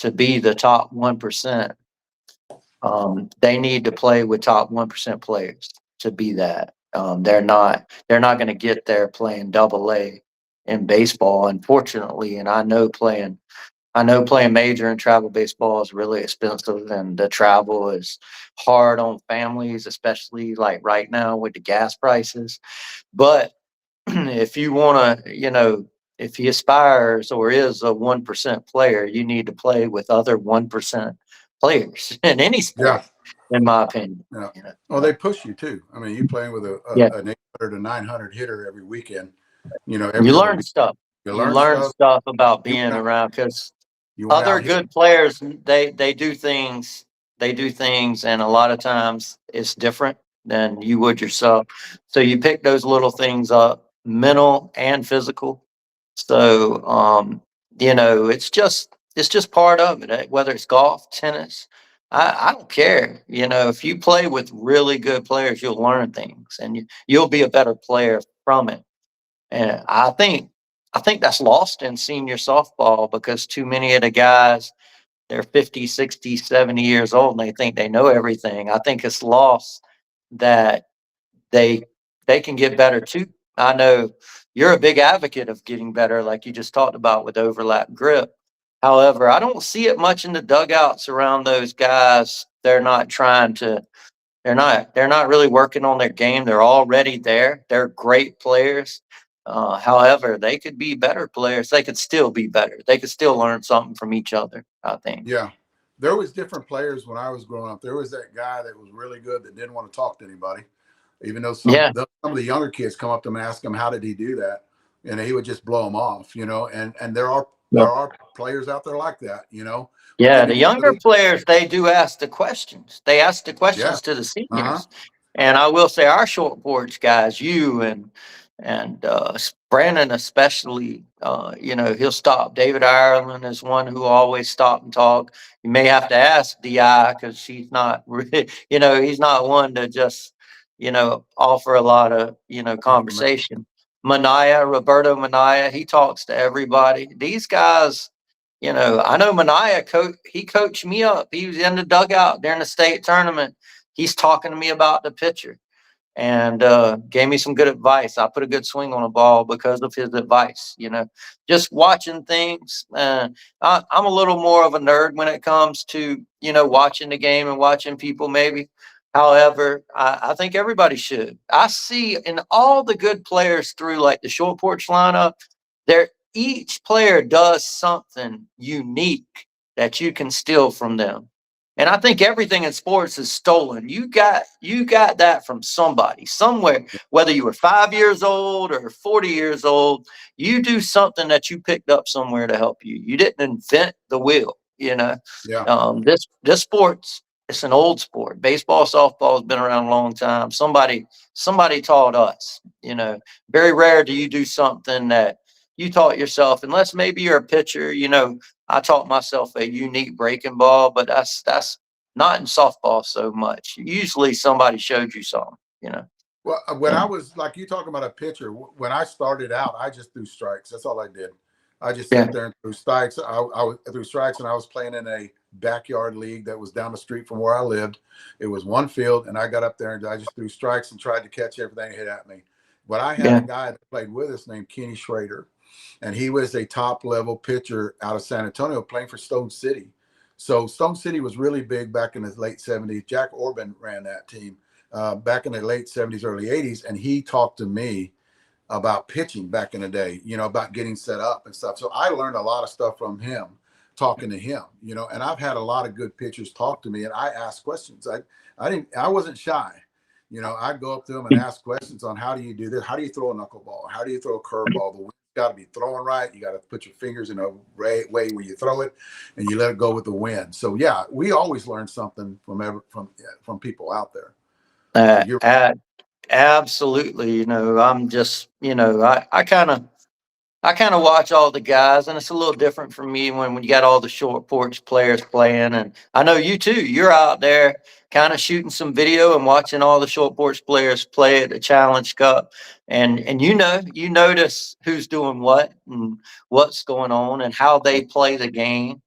to be the top 1%, they need to play with top 1% players to be that. They're not going to get there playing double A in baseball, unfortunately. And I know playing major and travel baseball is really expensive, and the travel is hard on families, especially like right now with the gas prices. But if you want to, if he aspires or is a 1% player, you need to play with other 1% players in any sport, in my opinion. Yeah. Well, they push you too. I mean, you playing with an 800 to 900 hitter every weekend. Every you other learn week. stuff. You learn stuff about being around, because other good players, they do things. They do things, and a lot of times it's different than you would yourself. So you pick those little things up, mental and physical. So it's just part of it. Whether it's golf, tennis, I don't care. If you play with really good players, you'll learn things, and you'll be a better player from it. And I think that's lost in senior softball, because too many of the guys, they're 50, 60, 70 years old, and they think they know everything. I think it's lost that they can get better too. I know you're a big advocate of getting better, like you just talked about with overlap grip. However, I don't see it much in the dugouts around those guys. They're not really working on their game. They're already there. They're great players. However, they could be better players. They could still be better. They could still learn something from each other, I think. Yeah. There was different players when I was growing up. There was that guy that was really good that didn't want to talk to anybody, even though some of the younger kids come up to him and ask him, how did he do that? And he would just blow them off, and there are players out there like that, Yeah, the younger players, they do ask the questions. They ask the questions to the Uh-huh. seniors. And I will say our short porch guys, you and Brandon especially, he'll stop. David Ireland is one who always stop and talk. You may have to ask DI, because she's not really, he's not one to just, offer a lot of, conversation. Roberto Manaya, he talks to everybody. These guys, I know Manaya he coached me up. He was in the dugout during the state tournament. He's talking to me about the pitcher, and gave me some good advice. I put a good swing on a ball because of his advice. Just watching things. I'm a little more of a nerd when it comes to, watching the game and watching people maybe. However, I think everybody should. I see in all the good players through like the short porch lineup, each player does something unique that you can steal from them. And I think everything in sports is stolen. You got that from somebody, somewhere, whether you were 5 years old or 40 years old, you do something that you picked up somewhere to help you. You didn't invent the wheel, you know. Yeah. This sports, it's an old sport. Baseball, softball has been around a long time. Somebody taught us, you know. Very rare do you do something that you taught yourself, unless maybe you're a pitcher, you know. I taught myself a unique breaking ball, but that's not in softball so much. Usually somebody showed you something, you know. Well, when I And was like you talking about a pitcher, when I started out, I just threw strikes. That's all I did. I just yeah, sat there and threw strikes. I threw strikes, and I was playing in a backyard league that was down the street from where I lived. It was one field, and I got up there and I just threw strikes and tried to catch everything hit at me. But I had a yeah, guy that played with us named Kenny Schrader, and he was a top level pitcher out of San Antonio playing for Stone City. So Stone City was really big back in the late 70s. Jack Orban ran that team back in the late 70s, early 80s. And he talked to me about pitching back in the day, you know, about getting set up and stuff. So I learned a lot of stuff from him, talking to him, you know, and I've had a lot of good pitchers talk to me, and I asked questions. I wasn't shy. You know, I'd go up to them and ask questions on how do you do this? How do you throw a knuckleball? How do you throw a curveball? The wind's got to be throwing right. You got to put your fingers in a way where you throw it, and you let it go with the wind. So yeah, we always learn something from people out there. So uh, you're uh, absolutely. You know, I'm just, you know, I kind of watch all the guys, and it's a little different for me when you got all the short porch players playing. And I know you too. You're out there kind of shooting some video and watching all the short porch players play at the Challenge Cup, and you notice who's doing what and what's going on and how they play the game.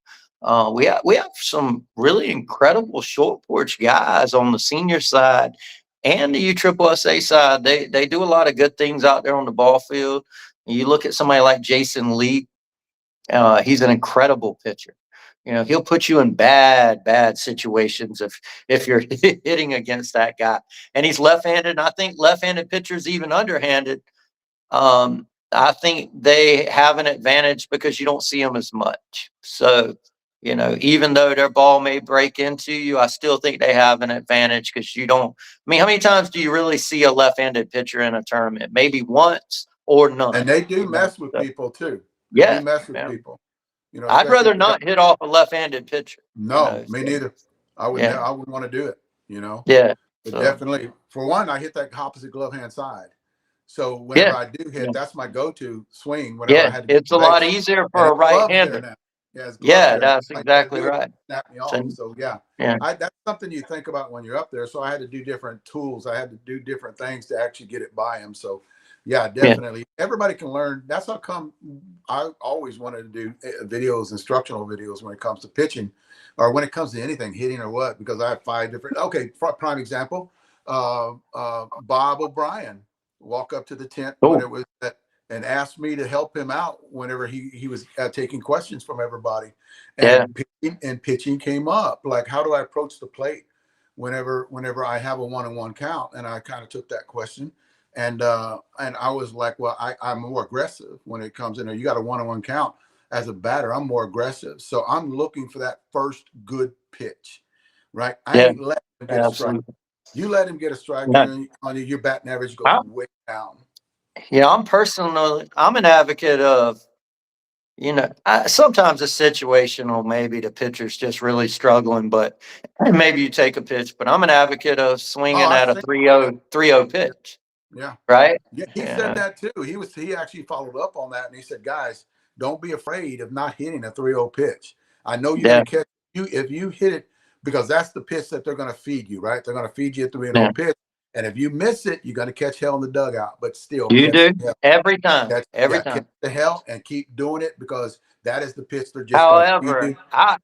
We have some really incredible short porch guys on the senior side and the USSSA side. They do a lot of good things out there on the ball field. You look at somebody like Jason Lee. He's an incredible pitcher. You know, he'll put you in bad situations if you're hitting against that guy. And he's left-handed. And I think left-handed pitchers, even underhanded, I think they have an advantage because you don't see them as much. So, you know, even though their ball may break into you, I still think they have an advantage because you don't. I mean, how many times do you really see a left-handed pitcher in a tournament? Maybe once or none. And they do You know, mess with so, people too. They do yeah, mess with yeah. people, you know, I'd especially if rather they got. not hit off a left-handed pitcher. You No, know, me so, neither. I would never. yeah, I wouldn't want to do it. You know, yeah. but So, definitely for one, I hit that opposite glove hand side. So whenever yeah, I do hit, yeah, that's my go-to swing. Whenever I yeah. had to get It's the a lot base, easier and for a his gloves there right-hander. now. Yeah, his gloves Yeah, there now. that's I got to exactly do it. right. Snap me So, off. So yeah, yeah, that's something you think about when you're up there. So I had to do different tools. I had to do different things to actually get it by him. So yeah, yeah, definitely. Everybody can learn. That's how come I always wanted to do videos, instructional videos when it comes to pitching, or when it comes to anything, hitting or what, because I have 5 different. Okay, prime example, Bob O'Brien walk up to the tent when cool. it was that and asked me to help him out whenever he was taking questions from everybody, Yeah, and pitching came up. Like, how do I approach the plate whenever I have a one-on-one count? And I kind of took that question, and I was like, well, I'm more aggressive when it comes in there. You got a one-on-one count. As a batter, I'm more aggressive. So I'm looking for that first good pitch, right? I yeah, ain't letting him get a strike. absolutely. You let him get a strike, No, and on your batting average goes I, way down. I'm an advocate of, sometimes it's situational. Maybe the pitcher's just really struggling, but maybe you take a pitch. But I'm an advocate of Oh, swinging I've at a seen. 3-0 Yeah, pitch, yeah. right? Yeah, he said Yeah, that too. He actually followed up on that, and he said, "Guys, don't be afraid of not hitting a 3-0 pitch. I know you're yeah, going to catch you if you hit it, because that's the pitch that they're going to feed you, right? They're going to feed you a 3-0 yeah. pitch, and if you miss it, you're going to catch hell in the dugout. But still, You catch do the hell, every time, every catch time. the hell, and keep doing it, because that is the pitch they're just going to feed However, you."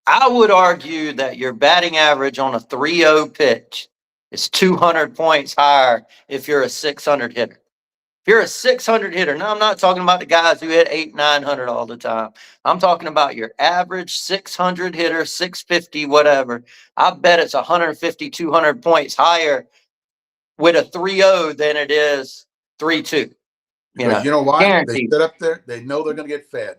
I would argue that your batting average on a 3-0 pitch is 200 points higher if you're a 600 hitter. If you're a 600 hitter, now I'm not talking about the guys who hit 8, 900 all the time. I'm talking about your average 600 hitter, 650, whatever. I bet it's 150, 200 points higher with a 3-0 than it is 3-2. Because you know why? They Guaranteed. sit up there. They know they're going to get fed.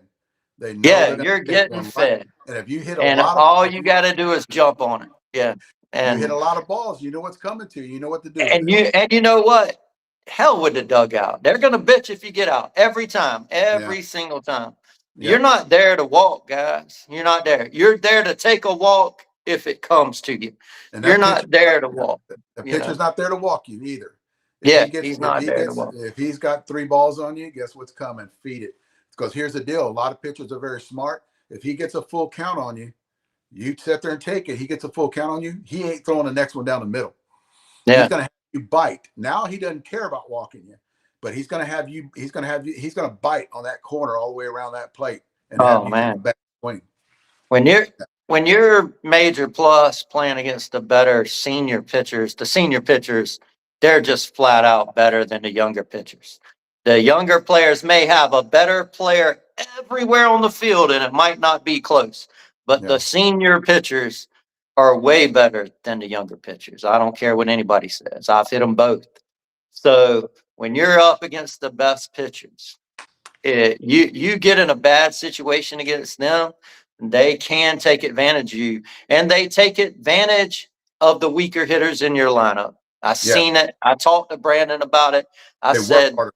They know Yeah, they're going you're to take getting one right. fed. And if you hit a And lot of, all you got to do is jump on it. Yeah. you hit a And lot of balls, you know what's coming to you. You know what to do with it. you know what? Hell with the dugout. They're gonna bitch if you get out every time, Yeah. every single time. You're Yep. not there to walk, guys. You're not there. You're there to take a walk if it comes to you. And You're that pitcher, not there to walk. the You know. pitcher's not there to walk you either. Yeah, he's not there to walk. If he's got 3 balls on you, guess what's coming? Feed it. Because here's the deal: a lot of pitchers are very smart. If he gets a full count on you, you sit there and take it. He gets a full count on you. He ain't throwing the next one down the middle. He's Yeah. going to have you bite. Now he doesn't care about walking you, but he's going to have you. He's going to have you. He's going to bite on that corner all the way around that plate and have Oh you take a man. back swing. When you're major plus playing against the better senior pitchers, the senior pitchers, they're just flat out better than the younger pitchers. The younger players may have a better player everywhere on the field and it might not be close, but the Yeah. senior pitchers are way better than the younger pitchers. I don't care what anybody says. I've hit them both. So when you're up against the best pitchers, you get in a bad situation against them, they can take advantage of you, and they take advantage of the weaker hitters in your lineup. I Yeah. seen it. I talked to Brandon about it. I They work said harder.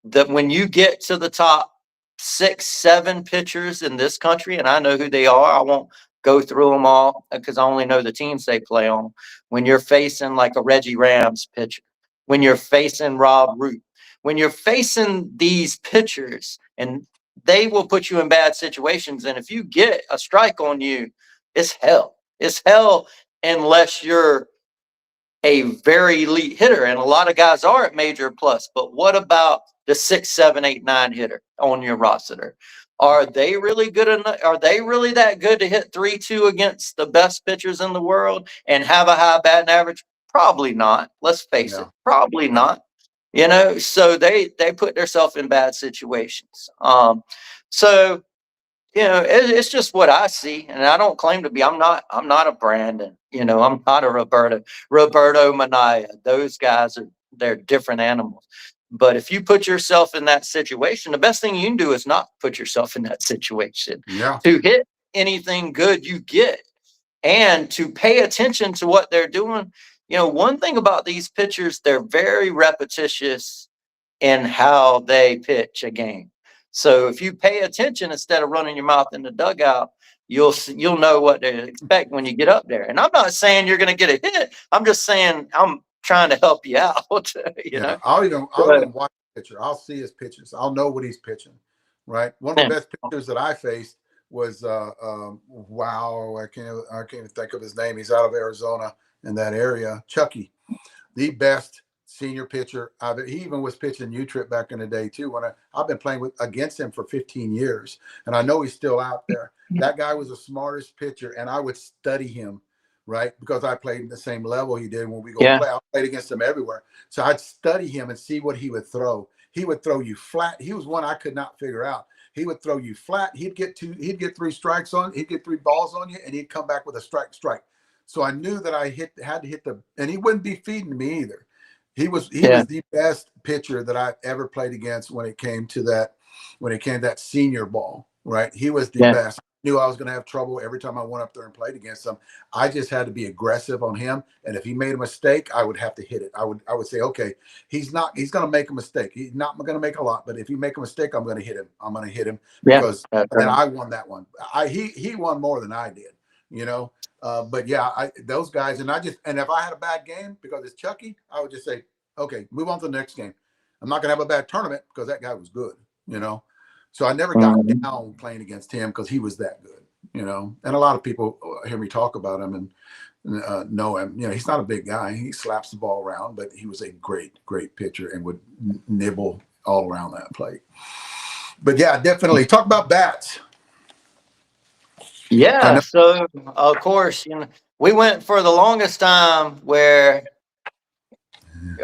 that when you get to the top 6, 7 pitchers in this country, and I know who they are. I won't go through them all because I only know the teams they play on. When you're facing like a Reggie Rams pitcher, when you're facing Rob Root, when you're facing these pitchers, and they will put you in bad situations. And if you get a strike on you, it's hell. It's hell unless you're a very elite hitter. And a lot of guys are at major plus. But what about the 6, 7, 8, 9 hitter on your roster? Are they really good enough? Are they really that good to hit 3-2 against the best pitchers in the world and have a high batting average? Probably not. Let's face it. Yeah. Probably Yeah. not. So they put themselves in bad situations. So it's just what I see, and I don't claim to be. I'm not a Brandon. I'm not a Roberto Manaya. Those guys they're different animals. But if you put yourself in that situation, the best thing you can do is not put yourself in that situation. Yeah. To hit anything good you get, and to pay attention to what they're doing. One thing about these pitchers, they're very repetitious in how they pitch a game. So if you pay attention instead of running your mouth in the dugout, you'll know what to expect when you get up there. And I'm not saying you're going to get a hit. I'm just saying I'm trying to help you out. Yeah. I'll even watch the pitcher. I'll see his pitches. I'll know what he's pitching. Right. One of the best pitchers that I faced was wow. I can't even think of his name. He's out of Arizona in that area. Chucky, the best senior pitcher. He even was pitching U-Trip back in the day too. When I've been playing against him for 15 years, and I know he's still out there. That guy was the smartest pitcher, and I would study him, right? Because I played in the same level he did when we go play. I played against him everywhere, so I'd study him and see what he would throw. He would throw you flat. He was one I could not figure out. He would throw you flat. He'd get 3 strikes on. He'd get 3 balls on you, and he'd come back with a strike. So I knew that I had to hit and he wouldn't be feeding me either. He was the best pitcher that I've ever played against when it came to that senior ball, right? He was the best. I knew I was going to have trouble every time I went up there and played against him. I just had to be aggressive on him. And if he made a mistake, I would have to hit it. I would say, okay, he's going to make a mistake. He's not going to make a lot, but if he make a mistake, I'm going to hit him. Because and I won that one. He won more than I did, but yeah, those guys, and if I had a bad game because it's Chucky, I would just say, okay, move on to the next game. I'm not gonna have a bad tournament because that guy was good, So I never got down playing against him because he was that good, And a lot of people hear me talk about him and know him. He's not a big guy. He slaps the ball around, but he was a great, great pitcher and would nibble all around that plate. But yeah, definitely talk about bats. Yeah. So of course, we went for the longest time where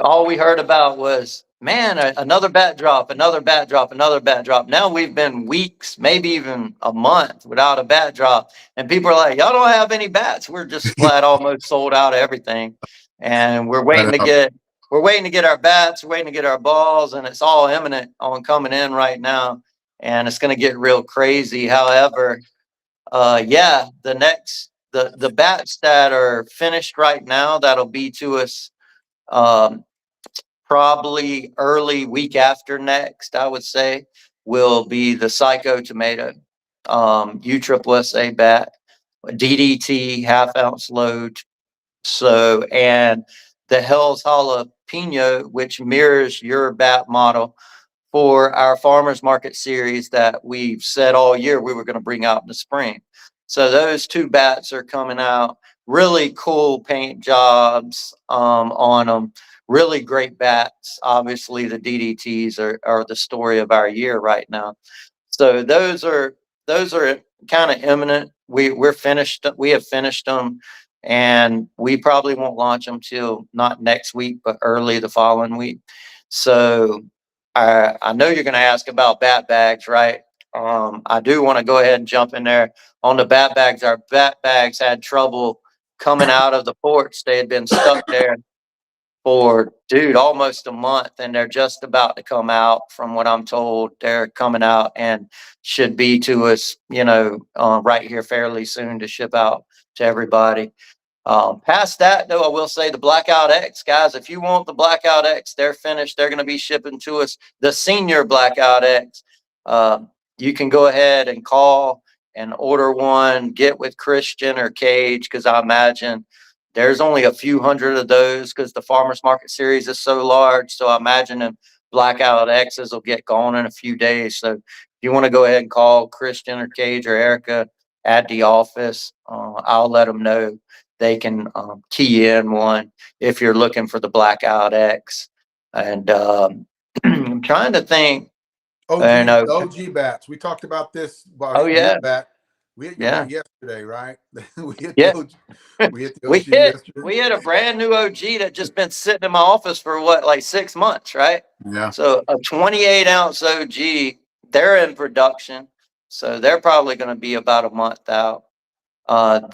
all we heard about was, man, another bat drop, another bat drop, another bat drop. Now we've been weeks, maybe even a month without a bat drop. And people are like, y'all don't have any bats. We're just flat almost sold out of everything. And we're waiting to get our bats, we're waiting to get our balls, and it's all imminent on coming in right now. And it's going to get real crazy. However, Yeah, the bats that are finished right now, that'll be to us, um, probably early week after next, I would say, will be the Psycho Tomato, USSSA bat, DDT, half ounce load. So, and the Hell's Jalapeno, which mirrors your bat model for our farmers market series that we've said all year we were going to bring out in the spring. So those two bats are coming out. Really cool paint jobs on them. Really great bats. Obviously, the DDTs are the story of our year right now. So those are kind of imminent. We're finished. We have finished them, and we probably won't launch them till not next week, but early the following week. So I know you're going to ask about bat bags, right? I do want to go ahead and jump in there on the bat bags. Our bat bags had trouble coming out of the porch. They had been stuck there for, dude, almost a month, and they're just about to come out. From what I'm told, they're coming out and should be to us, right here fairly soon to ship out to everybody. Past that, though, I will say the Blackout X, guys, if you want the Blackout X, they're finished. They're going to be shipping to us the senior Blackout X. You can go ahead and call and order one, get with Christian or Cage, because I imagine there's only a few hundred of those because the farmers market series is so large. So I imagine them Blackout X's will get gone in a few days. So if you want to go ahead and call Christian or Cage or Erica at the office, I'll let them know they can key in one if you're looking for the Blackout X. And I'm trying to think. The OG bats. We talked about this about Oh his yeah, bat. We hit your yeah, bat yesterday, right? we hit the yeah. OG. We hit the OG yesterday. We hit a brand new OG that just been sitting in my office for what, like 6 months, right? Yeah. So a 28-ounce OG, they're in production, so they're probably going to be about a month out.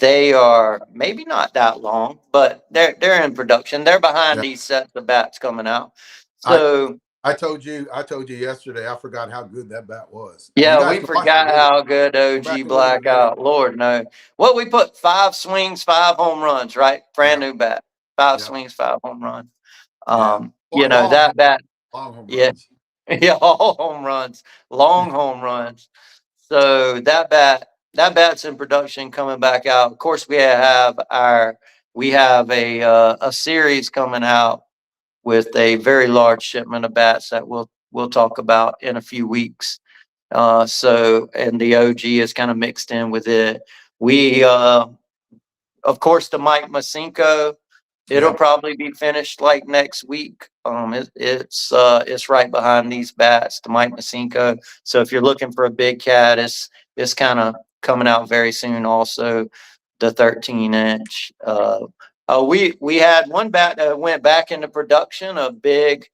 They are maybe not that long, but they're in production. They're behind Yeah. these sets of bats coming out. I So I told you yesterday. I forgot how good that bat was. You yeah, guys we can watch the forgot video. how good Go back OG and look at the video. Blackout. Lord no. What we put 5 swings, 5 home runs, right? Brand Yeah. new bat. 5 Yeah. swings, 5 home runs. Yeah. That bat, Long home yeah, runs. yeah, all home runs, long home runs. So that bat's in production coming back out. Of course, we have a series coming out with a very large shipment of bats that we'll talk about in a few weeks. And the OG is kind of mixed in with it. We of course the Mike Masinko, it'll Yeah. probably be finished like next week. It's right behind these bats, the Mike Masinko. So if you're looking for a big cat, it's kind of coming out very soon. Also, the 13-inch. We had one bat that went back into production, a big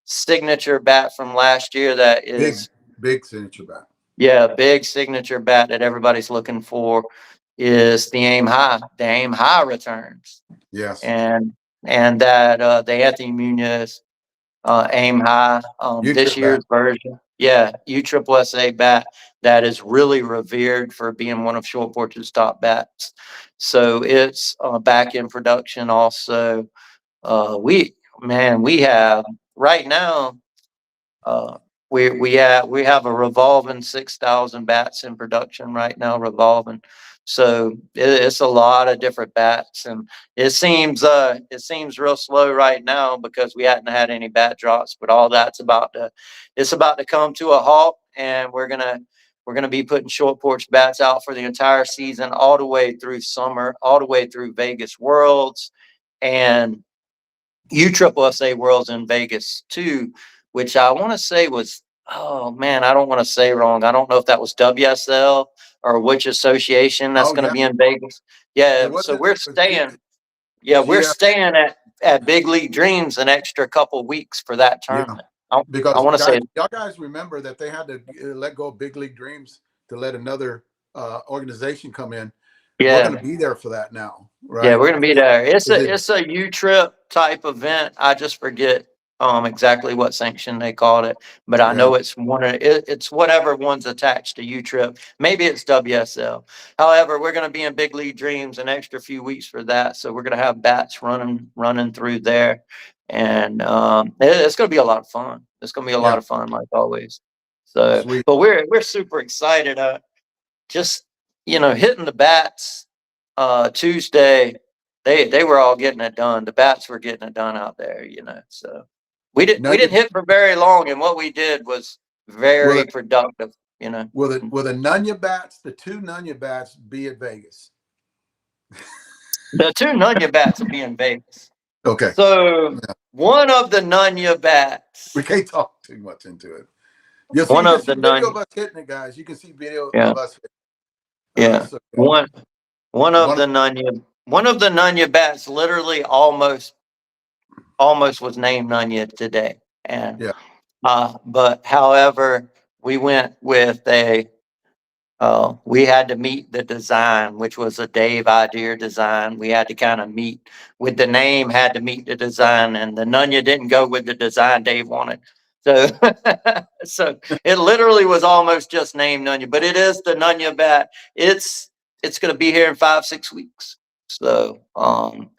signature bat from last year that is, Big signature bat. yeah, big signature bat that everybody's looking for is the Aim High. The Aim High returns, Yes. and that the Anthony Munoz Aim High, this U-trip bat. year's version. Yeah, USSSA bat that is really revered for being one of Short Porch's top bats. So it's back in production also. We have right now. Uh, we have a revolving 6,000 bats in production right now, revolving. So it's a lot of different bats, and it seems real slow right now because we hadn't had any bat drops. But all that's about to come to a halt, and we're gonna be putting Short Porch bats out for the entire season, all the way through summer, all the way through Vegas Worlds, and USSSA Worlds in Vegas too, which I want to say was, oh man, I don't want to say wrong. I don't know if that was WSL or which association that's Oh going to yeah. be in Vegas. It Yeah, so wasn't. we're It was staying. Yeah, we're GF. staying at Big League Dreams an extra couple weeks for that Yeah. tournament. I Because want to say, y'all guys remember that they had to let go of Big League Dreams to let another organization come in. We're yeah, going to be there for that now, yeah, right? we're gonna be there. It's Is a it? it's a U trip type event. I just forget exactly what sanction they called it, but I know it's it's whatever one's attached to U-Trip. Maybe it's WSL. However, we're going to be in Big League Dreams an extra few weeks for that, so we're going to have bats running through there, and it's going to be a lot of fun. It's going to be a lot of fun, like always. So, Sweet. but we're super excited. Just hitting the bats Tuesday. They were all getting it done. The bats were getting it done out there, So we didn't hit for very long, and what we did was very productive, Will the Nunya bats, the 2 Nunya bats, be at Vegas? The 2 Nunya bats will be in Vegas. Okay. So one of the Nunya bats. We can't talk too much into it. You One can of see the video of Nunya. us hitting it, guys. You can see video Yeah. of us hitting. Yeah. So, One of the Nunya bats literally almost was named Nunya today. And but however, we went with we had to meet the design, which was a Dave idea design. We had to kind of meet with the name, had to meet the design, and the Nunya didn't go with the design Dave wanted. So, so it literally was almost just named Nunya, but it is the Nunya bat. It's going to be here in 5-6 weeks. So,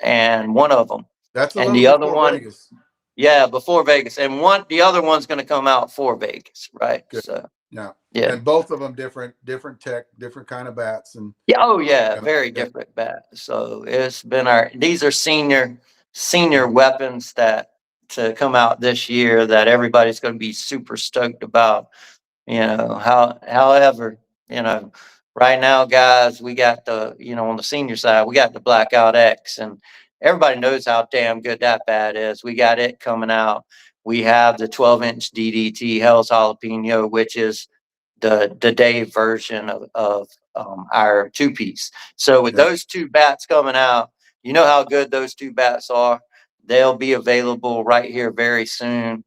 and one of them, that's a and little the other before one, Vegas. yeah, before Vegas, and the other one's going to come out for Vegas, right? Good. So, yeah, yeah. And both of them different tech, different kind of bats, and yeah, oh yeah, very different bat. So it's been these are senior weapons that to come out this year that everybody's going to be super stoked about. However, right now, guys, we got on the senior side, we got the Blackout X, and everybody knows how damn good that bat is. We got it coming out. We have the 12-inch DDT Hell's Jalapeno, which is the Dave version of our 2-piece. So with those 2 bats coming out, you know how good those 2 bats are. They'll be available right here very soon,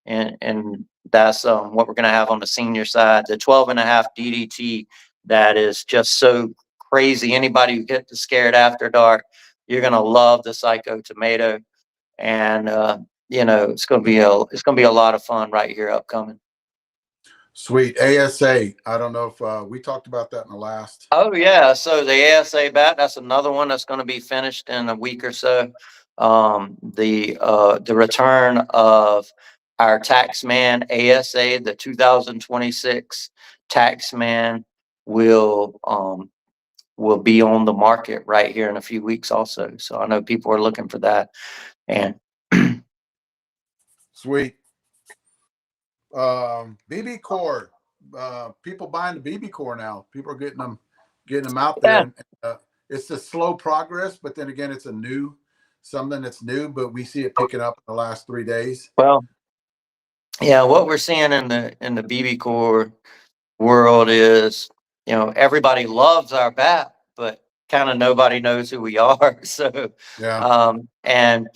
and that's what we're going to have on the senior side. The 12.5 DDT that is just so crazy. Anybody who hit the Scared After Dark, you're going to love the Psycho Tomato, and it's going to be a lot of fun right here upcoming. Sweet. ASA. I don't know if we talked about that in the last. Oh yeah, so the ASA bat, that's another one that's going to be finished in a week or so. The return of our Taxman ASA, the 2026 Taxman will be on the market right here in a few weeks also. So I know people are looking for that. And sweet. BB core. People buying the BB core now. People are getting them out there. And, it's a slow progress, but then again, it's something that's new, but we see it picking up in the last 3 days. Well, yeah, what we're seeing in the BB core world is, everybody loves our bat, but kind of nobody knows who we are. So, and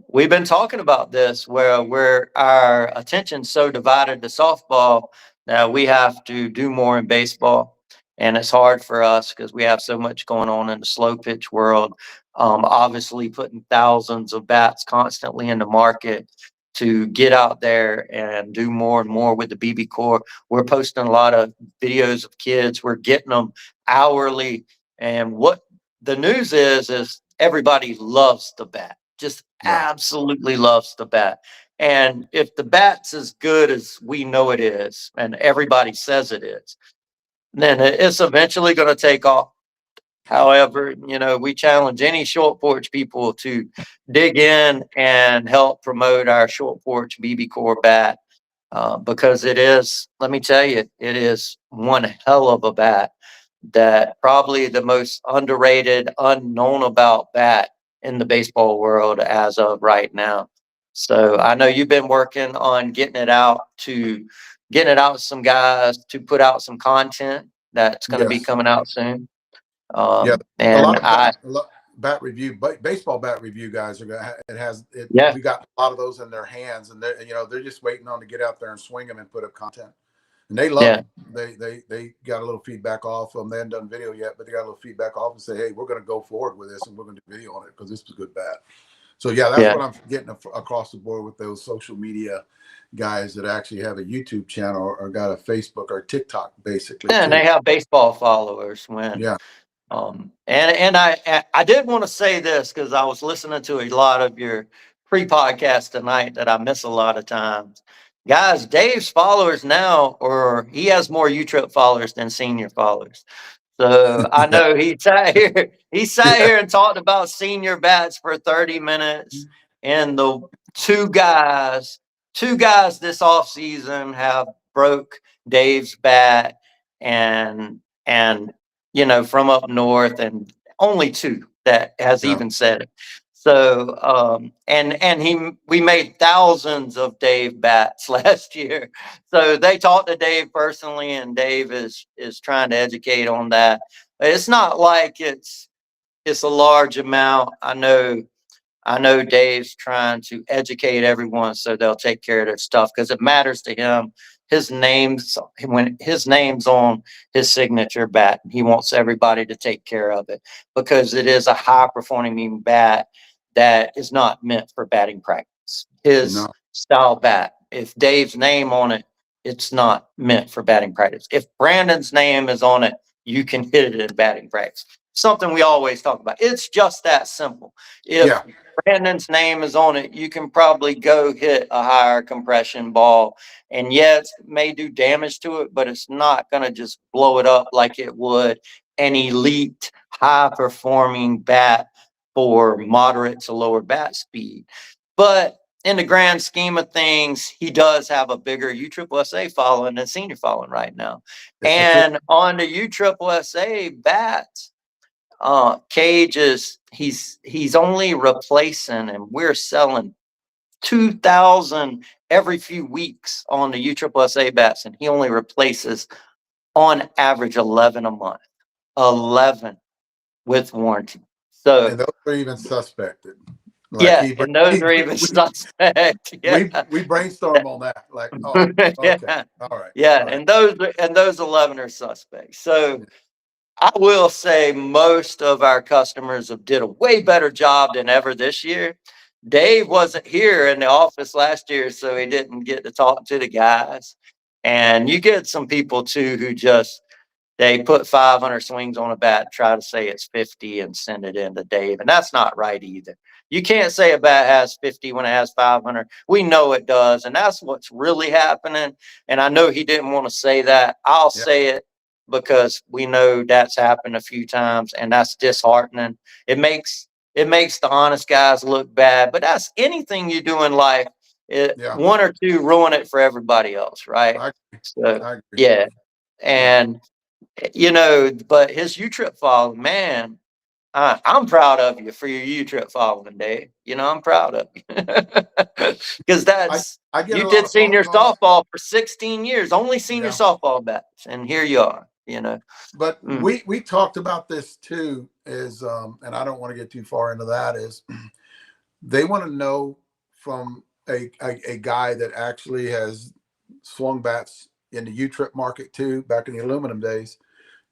we've been talking about this where our attention's so divided to softball that we have to do more in baseball. And it's hard for us because we have so much going on in the slow pitch world. Obviously, putting thousands of bats constantly in the market to get out there and do more and more with the BB core. We're posting a lot of videos of kids. We're getting them hourly. And what the news is everybody loves the bat. Just absolutely loves the bat. And if the bat's as good as we know it is, and everybody says it is, then it's eventually going to take off. However, we challenge any short porch people to dig in and help promote our short porch BB core bat because it is, let me tell you, it is one hell of a bat that probably the most underrated, unknown about bat in the baseball world as of right now. So I know you've been working on getting it out to some guys to put out some content that's going to be coming out soon. And a lot of bat review, baseball bat review guys are gonna. We got a lot of those in their hands, and they're just waiting on to get out there and swing them and put up content. And they love it. They got a little feedback off them. They haven't done video yet, but they got a little feedback off and say, hey, we're going to go forward with this and we're going to do video on it because this was a good bat. So yeah, that's what I'm getting across the board with those social media guys that actually have a YouTube channel or got a Facebook or TikTok, basically. And Too. they have baseball followers when. Yeah. And I did want to say this because I was listening to a lot of your pre-podcast tonight that I miss a lot of times. Guys, Dave's followers now, or he has more U-Trip followers than senior followers. So I Yeah. know he sat here and talked about senior bats for 30 minutes. And the two guys this off season have broke Dave's bat and from up north, and only two that has Yeah. even said it. So and we made thousands of Dave bats last year. So they talked to Dave personally, and Dave is trying to educate on that. It's not like it's a large amount. I know Dave's trying to educate everyone so they'll take care of their stuff because it matters to him. When his name's on his signature bat, he wants everybody to take care of it because it is a high performing bat that is not meant for batting practice. His No. style bat, if Dave's name on it, it's not meant for batting practice. If Brandon's name is on it, you can hit it in batting practice. Something we always talk about. It's just that simple. If Yeah. Brandon's name is on it, you can probably go hit a higher compression ball. And yes, it may do damage to it, but it's not going to just blow it up like it would an elite, high performing bat for moderate to lower bat speed. But in the grand scheme of things, he does have a bigger USSSA following than senior following right now. It's a And on the USSSA bats, Cage he's only replacing, and we're selling 2,000 every few weeks on the USSSA bats, and he only replaces on average 11 a month, 11 with warranty. So and those are even suspected. Like and those are even suspect. Yeah. We brainstorm on that. Like, oh, okay, Yeah. all right, Yeah, all right. and those 11 are suspects. So I will say most of our customers have did a way better job than ever this year. Dave wasn't here in the office last year, so he didn't get to talk to the guys. And you get some people too who just they put 500 swings on a bat, try to say it's 50 and send it in to Dave. And that's not right either. You can't say a bat has 50 when it has 500. We know it does. And that's what's really happening. And I know he didn't want to say that. I'll say it because we know that's happened a few times, and that's disheartening. It makes the honest guys look bad, but that's anything you do in life. One or two ruin it for everybody else, right? I So agree. yeah. And but his U-Trip following, man, I'm proud of you for your U-Trip following, Dave. I'm proud of you because I get you a lot did of phone senior calls. softball for 16 years, only senior softball bats, and here you are. But we talked about this too. Is and I don't want to get too far into that. Is they want to know from a guy that actually has swung bats in the U-Trip market too, back in the aluminum days,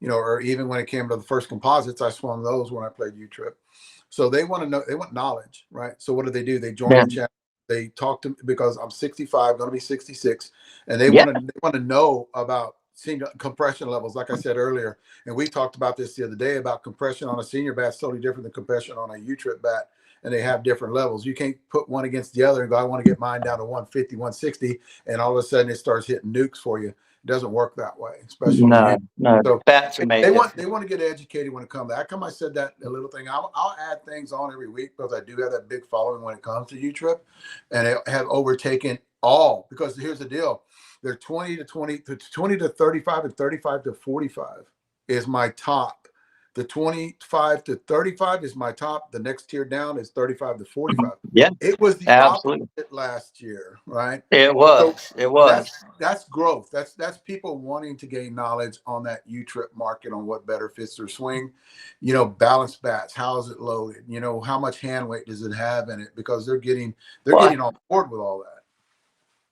or even when it came to the first composites, I swung those when I played U-Trip. So they want to know, they want knowledge, right? So what do? They join the channel. They talk to me because I'm 65, going to be 66, and they want to know about senior compression levels, like I said earlier. And we talked about this the other day about compression on a senior bat is totally different than compression on a U-Trip bat, and they have different levels. You can't put one against the other and go, I want to get mine down to 150, 160, and all of a sudden it starts hitting nukes for you. It doesn't work that way, especially on the No, so bats are made they different. want to get educated when it comes. How come I said that a little thing? I'll add things on every week because I do have that big following when it comes to U-Trip, and they have overtaken all. Because here's the deal: they're 20 to 35, and 35 to 45 is my top. The 25 to 35 is my top. The next tier down is 35 to 45. Yeah, It was the absolutely. opposite last year, right? It was. So It was. that's growth. That's people wanting to gain knowledge on that U-Trip market on what better fits their swing. Balance bats. How is it loaded? How much hand weight does it have in it? Because they're getting on board with all that.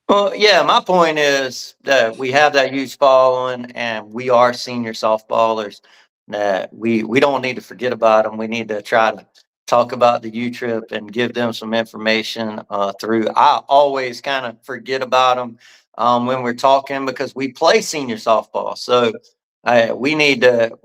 Well, yeah, my point is that we have that huge following, and we are senior softballers. That we don't need to forget about them. We need to try to talk about the U trip and give them some information through. I always kind of forget about them when we're talking because we play senior softball. So we need to,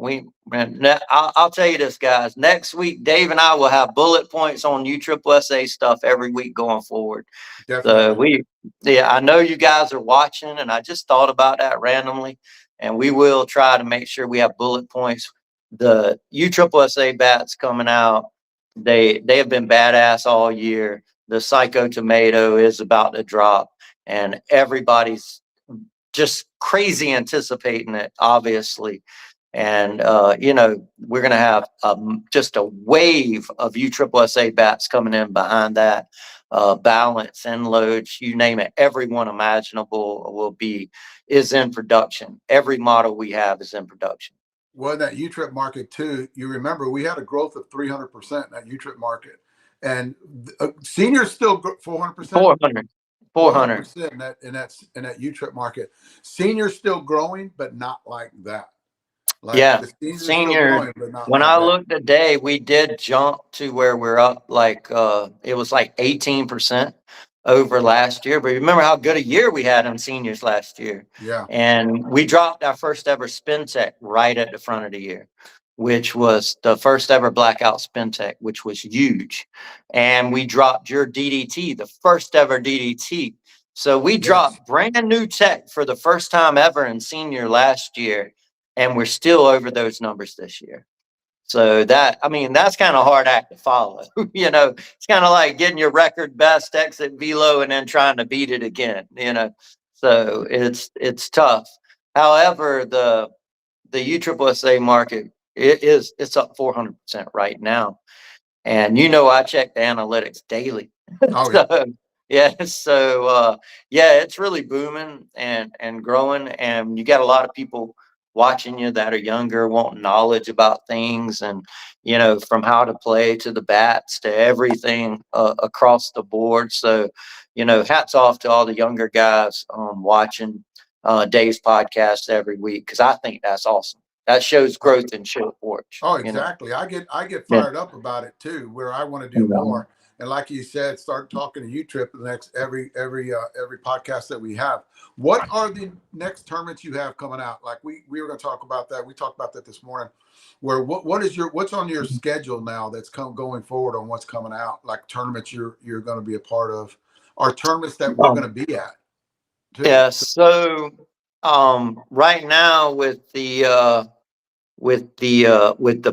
I'll tell you this, guys. Next week, Dave and I will have bullet points on USSSA stuff every week going forward. So Definitely. I know you guys are watching, and I just thought about that randomly, and we will try to make sure we have bullet points. The USSSA bats coming out, they have been badass all year. The Psycho Tomato is about to drop, and everybody's just crazy anticipating it, obviously. And we're going to have just a wave of USSSA bats coming in behind that. Balance and loads, you name it, everyone imaginable is in production. Every model we have is in production. Well, that U-Trip market too, you remember we had a growth of 300% in that U-Trip market, and seniors still 400%. 400% in that U-Trip market. Seniors still growing, but not like that. Like yeah, the seniors senior. still growing, but not When like I that. looked today, we did jump to where we're up like it was like 18% over last year. But remember how good a year we had in seniors last year. Yeah. And we dropped our first ever spin tech right at the front of the year, which was the first ever blackout spin tech, which was huge. And we dropped your DDT, the first ever DDT. So we dropped brand new tech for the first time ever in senior last year, and we're still over those numbers this year. So that's kind of hard act to follow. It's kind of like getting your record best exit velo and then trying to beat it again, So it's tough. However, the USSSA market, it's up 400% right now. And I check the analytics daily. Oh, So it's really booming and growing, and you got a lot of people watching you that are younger, wanting knowledge about things, and from how to play to the bats to everything across the board. So hats off to all the younger guys watching Dave's podcast every week, because I think that's awesome. That shows growth in Short Porch. Oh, exactly. I get Yeah. fired up about it too, where I want to do more. And like you said, start talking to U-Trip the next every podcast that we have. What are the next tournaments you have coming out? Like we were going to talk about that. We talked about that this morning. Where what's on your schedule now that's going forward on what's coming out? Like tournaments you're going to be a part of, or tournaments that we're going to be at too. Yeah. So right now with the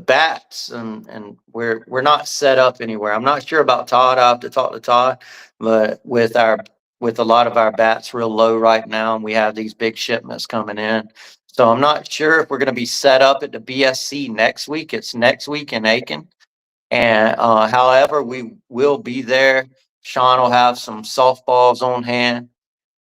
bats, and we're not set up anywhere. I'm not sure about Todd. I have to talk to Todd, but with a lot of our bats real low right now, and we have these big shipments coming in. So I'm not sure if we're going to be set up at the BSC next week. It's next week in Aiken. And however, we will be there. Sean will have some softballs on hand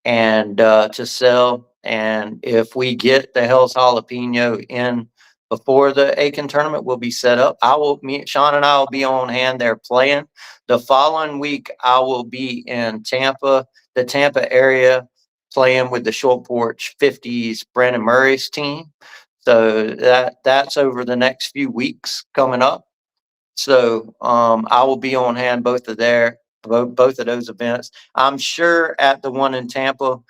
and to sell. And if we get the Hell's Jalapeno in before the Aiken tournament, we'll be set up. Sean and I will be on hand there playing. The following week, I will be in Tampa, the Tampa area, playing with the Short Porch 50s Brandon Murray's team. So that's over the next few weeks coming up. So I will be on hand both of those events. I'm sure at the one in Tampa,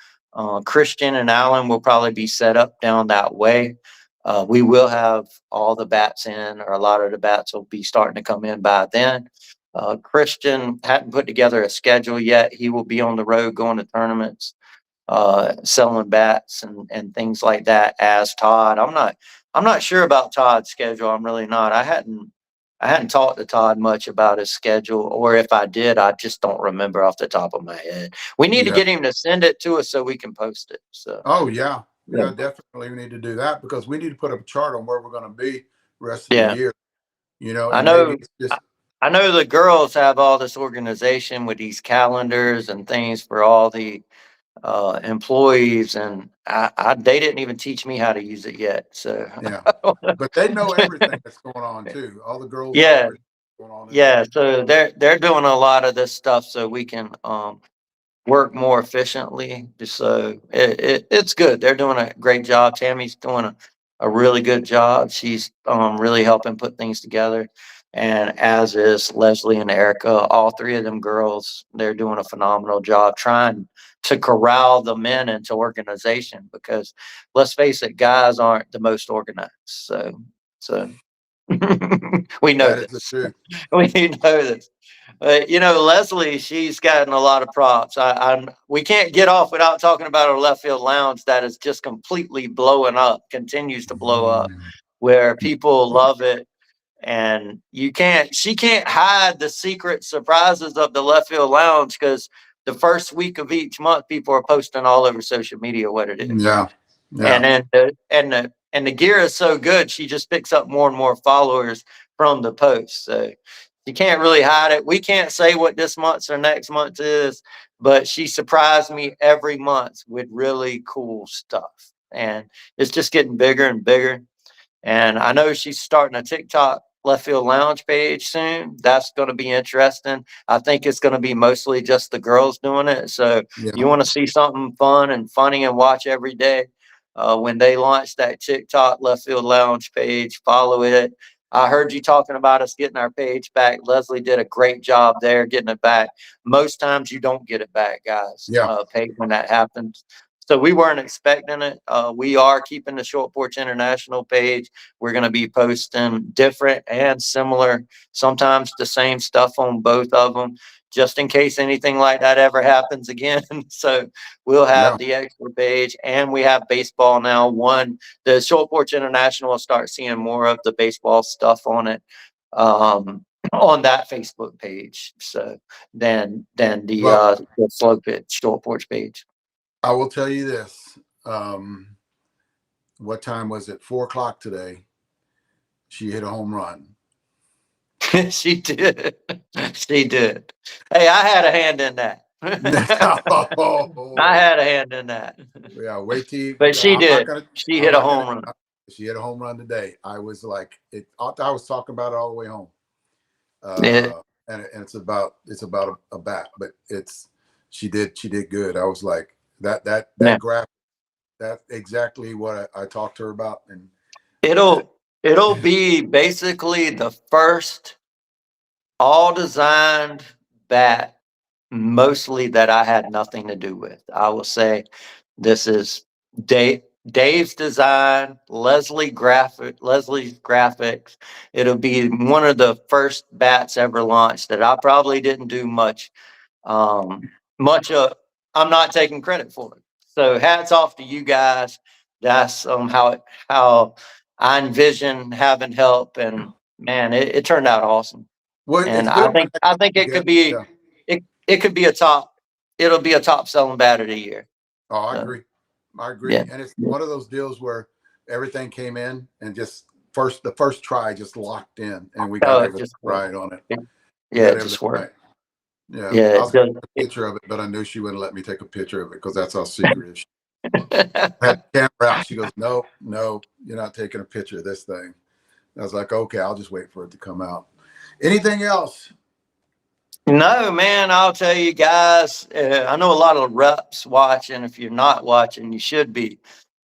Christian and Alan will probably be set up down that way. We will have all the bats in, or a lot of the bats will be starting to come in by then. Christian hadn't put together a schedule yet. He will be on the road going to tournaments, selling bats and things like that as Todd. I'm not sure about Todd's schedule. I'm really not. I hadn't talked to Todd much about his schedule, or if I did, I just don't remember off the top of my head. We need to get him to send it to us so we can post it. So. Oh yeah, definitely we need to do that, because we need to put up a chart on where we're going to be the rest of the year. I know. I know the girls have all this organization with these calendars and things for all the employees, and they didn't even teach me how to use it yet. So but they know everything that's going on too. All the girls know everything going on. So they're doing a lot of this stuff so we can work more efficiently. So it's good. They're doing a great job. Tammy's doing a really good job. She's really helping put things together. and as is Leslie and Erica. All three of them girls, they're doing a phenomenal job trying to corral the men into organization, because let's face it, guys aren't the most organized. So we know That is the this. truth. We know this. Leslie, she's gotten a lot of props. We can't get off without talking about our left field lounge that is just completely blowing up, continues to blow up, where people love it. And she can't hide the secret surprises of the left field lounge, because the first week of each month, people are posting all over social media what it is. Yeah. And Yeah. then the gear is so good, she just picks up more and more followers from the post. So you can't really hide it. We can't say what this month's or next month is, but she surprised me every month with really cool stuff. And it's just getting bigger and bigger. And I know she's starting a TikTok left field lounge page soon. That's going to be interesting. I think it's going to be mostly just the girls doing it. So Yeah. you want to see something fun and funny and watch every day. When they launch that TikTok left field lounge page, follow it. I heard you talking about us getting our page back. Leslie did a great job there getting it back. Most times you don't get it back, guys. Yeah. Page when that happens. So we weren't expecting it. We are keeping the Short Porch International page. We're going to be posting different and similar, sometimes the same stuff on both of them, just in case anything like that ever happens again. So we'll Yeah. have the extra page, and we have baseball now. The Short Porch International will start seeing more of the baseball stuff on it. On that Facebook page, so than Well, the Slow Pitch Short Porch page. I will tell you this. What time was it? 4 o'clock today. She hit a home run. She did. She did. Hey, I had a hand in that. I Oh, had a hand in that. yeah. Wait till But she I'm not did. gonna. She I'm hit a not gonna. home run. She hit a home run today. I was like, I was talking about it all the way home. Yeah. And it's about a bat, but she did good. I was like that Yeah. graph. That's exactly what I talked to her about, and It'll be basically the first all designed bat, mostly that I had nothing to do with. I will say this is Dave's design, Leslie's graphics. It'll be one of the first bats ever launched that I probably didn't do um, much of. I'm not taking credit for it. So hats off to you guys. That's how I envision having help, and man, it turned out awesome. well, And it's I good when think that I comes think together. Yeah. it could be it'll be a top selling bat of the year. Oh, I So agree. I yeah. agree. And it's one of those deals where everything came in and just the first try just locked in, and we got Oh, it everything just worked. right on it. We Yeah, got it everything just worked. right. Yeah. Yeah, I it was going to does. take a picture of it, but I knew she wouldn't let me take a picture of it because that's how secretive. I had the camera out. She goes, no, no, you're not taking a picture of this thing. I was like, okay, I'll just wait for it to come out. Anything else? No, man, I'll tell you guys, I know a lot of reps watching. If you're not watching, you should be.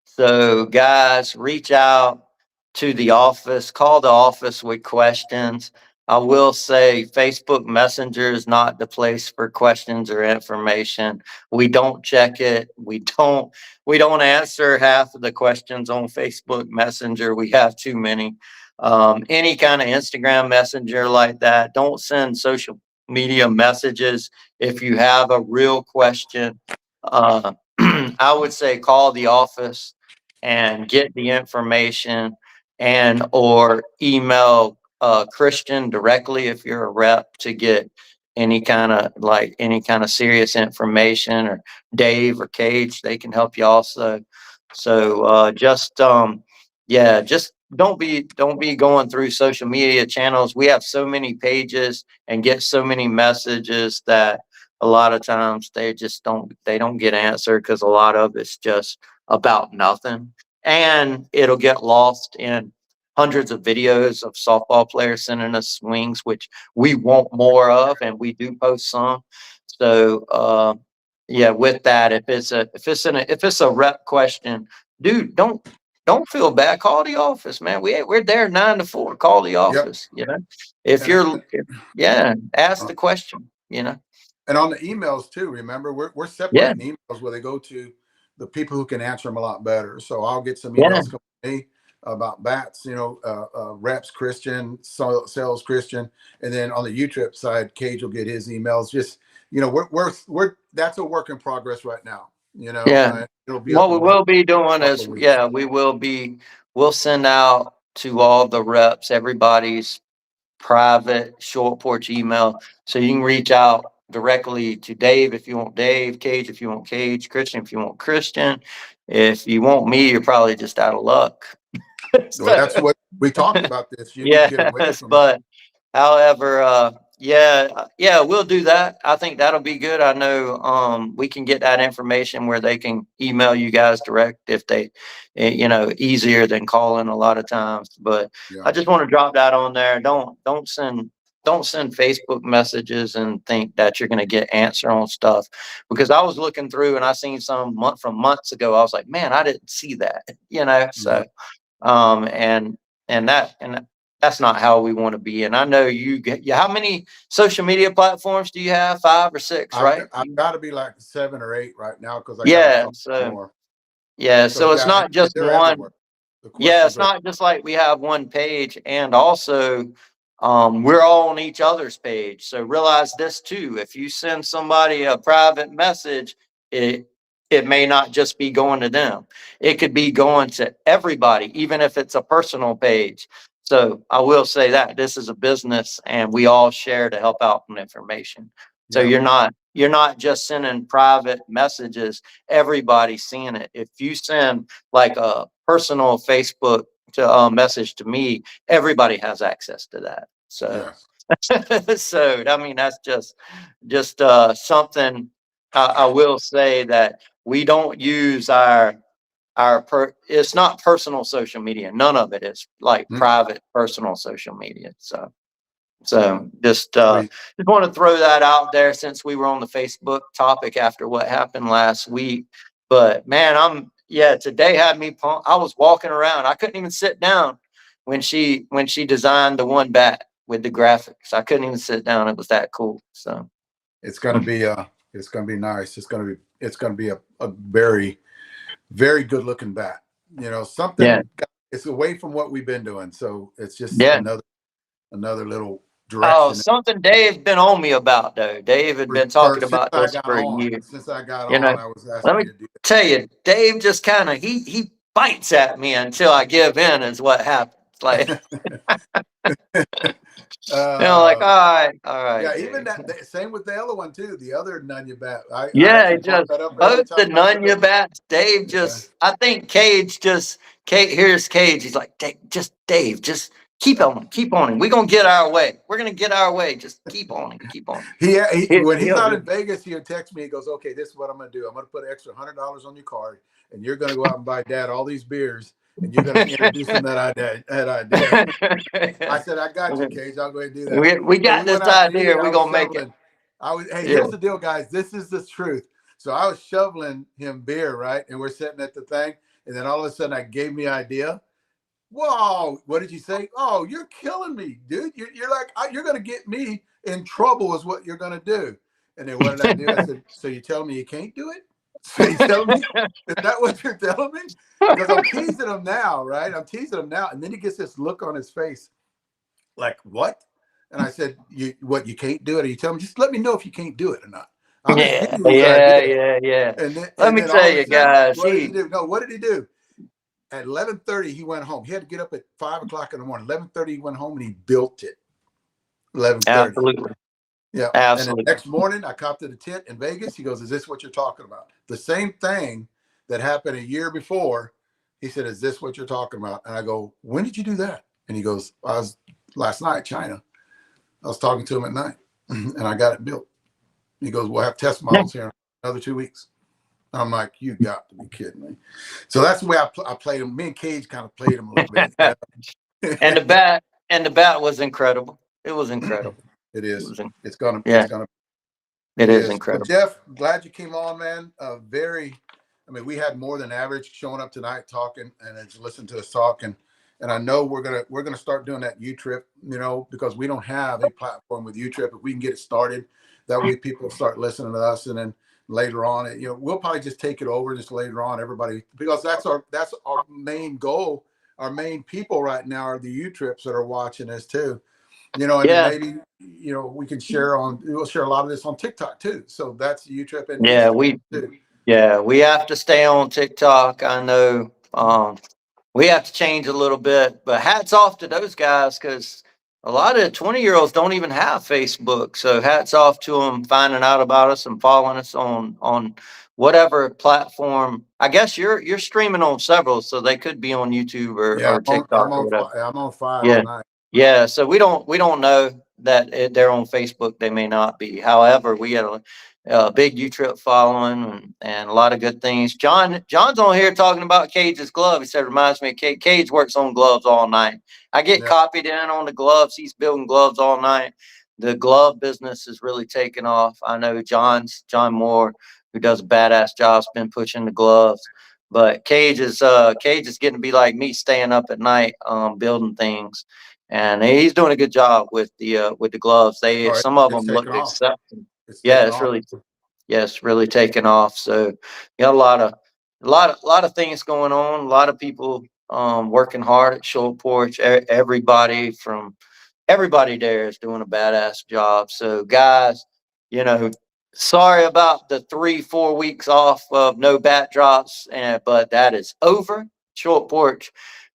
So, guys, reach out to the office, call the office with questions. I will say Facebook Messenger is not the place for questions or information. We don't check it. We don't answer half of the questions on Facebook Messenger. We have too many. Any kind of Instagram messenger like that, don't send social media messages. If you have a real question, I would say call the office and get the information, and or email Christian directly if you're a rep to get any kind of serious information, or Dave or Cage, they can help you also. So just don't be going through social media channels. We have so many pages and get so many messages that a lot of times they don't get answered, because a lot of it's just about nothing, and it'll get lost in hundreds of videos of softball players sending us swings, which we want more of, and we do post some. So yeah, with that, if it's a rep question, dude, don't feel bad. Call the office, man. We're there 9 to 4. Call the Yep. office. If And ask uh, the question. and on the emails too. Remember, we're Yeah, separating emails where they go to the people who can answer them a lot better. So I'll get some yeah, emails coming to me about bats. Reps Christian, sales Christian, and then on the UTRIP side, Cage will get his emails. Just we're that's a work in progress right now. yeah. It'll be up What we and running will be doing in a couple is, of weeks. we'll send out to all the reps everybody's private short porch email, so you can reach out directly to Dave if you want Dave, Cage if you want Cage, Christian if you want Christian. If you want me, you're probably just out of luck. Well, So, that's what we talked about. This you need to get away yes, from it. but however, yeah, we'll do that. I think that'll be good. I know we can get that information where they can email you guys direct if they, easier than calling a lot of times. But Yeah, I just want to drop that on there. Don't send Facebook messages and think that you're going to get answer on stuff, because I was looking through and I seen some from months ago. I was like, man, I didn't see that. yeah. So um and and that's not how we want to be. And I know you get, how many social media platforms do you have? 5 or 6, right? I've got to be like 7 or 8 right now because I got a Yeah, couple so more. So it's yeah, not and just they're one. everywhere. The Yeah, questions it's are not just like we have one page, and also we're all on each other's page. So realize this too. If you send somebody a private message, it it may not just be going to them. It could be going to everybody, even if it's a personal page. So I will say that this is a business and we all share to help out on information. So yeah, you're not just sending private messages, everybody's seeing it. If you send like a personal Facebook message to me, everybody has access to that. So, yes, so I mean, that's just something. I will say that we don't use it's not personal social media. None of it is like mm, private personal social media. So we just want to throw that out there since we were on the Facebook topic after what happened last week. But man, today had me pumped. I was walking around. I couldn't even sit down when she designed the one bat with the graphics. I couldn't even sit down. It was that cool. So it's gonna be it's gonna be nice. It's gonna be a very very good looking bat. yeah, Something it's away from what we've been doing. So it's just yeah. another little Oh, direction. something Dave been on me about though. Dave had been For talking since about I this got for a on, year. You know, I was let asking me you to do tell you, Dave just kind of he bites at me until I give in. Is what happens. Like, that. like, all right, Yeah, even Dave. same with the other one too. The other Nunya bat. I Yeah, actually it brought just that up every both the time I said Nunya bats. Dave yeah. just, I think here's Cage. He's like, Dave, just keep on him, keep on him. We're gonna get our way. We're gonna get our way. Just keep on him, keep on him. When he's He'll out do in Vegas, he'll text me. He goes, "Okay, this is what I'm going to do. I'm going to put extra $100 on your card, and you're going to go out and buy Dad all these beers, and you're going to introduce him that idea." I said, "I got you, it. Cage. I'll go ahead and do that." We So we got this went out to eat. idea. I We're was gonna make it. shoveling. Hey, Yeah. here's the deal, guys. This is the truth. So I was shoveling him beer, right? And we're sitting at the thing, and then all of a sudden, I gave me idea. Whoa, what did you say? Oh, you're killing me, dude. You're like, you're going to get me in trouble, is what you're going to do. And then what did I do? I said, so you telling me you can't do it? So you telling me, is that what you're telling me? Because I'm teasing him now, right? I'm teasing him now. And then he gets this look on his face like, what? And I said, you can't do it? Are you telling me? Just let me know if you can't do it or not. I'm just Yeah, giving you these yeah, ideas. yeah, yeah. And then, Let and me then all tell of a you sudden, guys, what did he do? No, what did he do? At 11:30, he went home. He had to get up at 5 o'clock in the morning. 11:30, he went home and he built it. 11:30. absolutely, Yeah. And the absolutely. next morning, I copped to the tent in Vegas. He goes, "Is this what you're talking about?" The same thing that happened a year before. He said, "Is this what you're talking about?" And I go, "When did you do that?" And he goes, "I was last night, China. I was talking to him at night, and I got it built." He goes, "We'll have test Yeah. models here in another 2 weeks." I'm like, "You got to be kidding me!" So that's the way I played him. Me and Cage kind of played him a little bit. and the bat and the bat was incredible. It was incredible. It It is. was, It's yeah, gonna. it It is is. Well, incredible. Jeff, glad you came on, man. Very, I mean, we had more than average showing up tonight talking and just listening to us talk. And I know we're gonna start doing that U-Trip, because we don't have a platform with U-Trip. If we can get it started, that way people start listening to us, and then later on, we'll probably just take it over just later on, everybody, because that's our main goal. Our main people right now are the U-Trips that are watching us too. And then maybe, we can we'll share a lot of this on TikTok too. So that's U-Trip and Instagram too. Yeah, we have to stay on TikTok. I know we have to change a little bit, but hats off to those guys, because a lot of 20-year-olds don't even have Facebook. So hats off to them finding out about us and following us on whatever platform. I guess you're streaming on several, so they could be on YouTube or TikTok or whatever. I'm on 5 Yeah. tonight. Yeah, so we don't know that they're on Facebook. They may not be. However, we had a big U-Trip following and a lot of good things. John's on here talking about Cage's glove. He said, reminds me of Cage. Cage works on gloves all night. I get copied in on the gloves. He's building gloves all night. The glove business is really taking off. I know John Moore, who does a badass job, has been pushing the gloves. But Cage is getting to be like me, staying up at night, building things. And he's doing a good job with the gloves. Some of them look exceptional. Yeah, it's really taken off. So you got a lot of things going on. A lot of people working hard at Short Porch. Everybody there is doing a badass job. So guys, sorry about the 3-4 weeks off of no bat drops, but that is over. Short Porch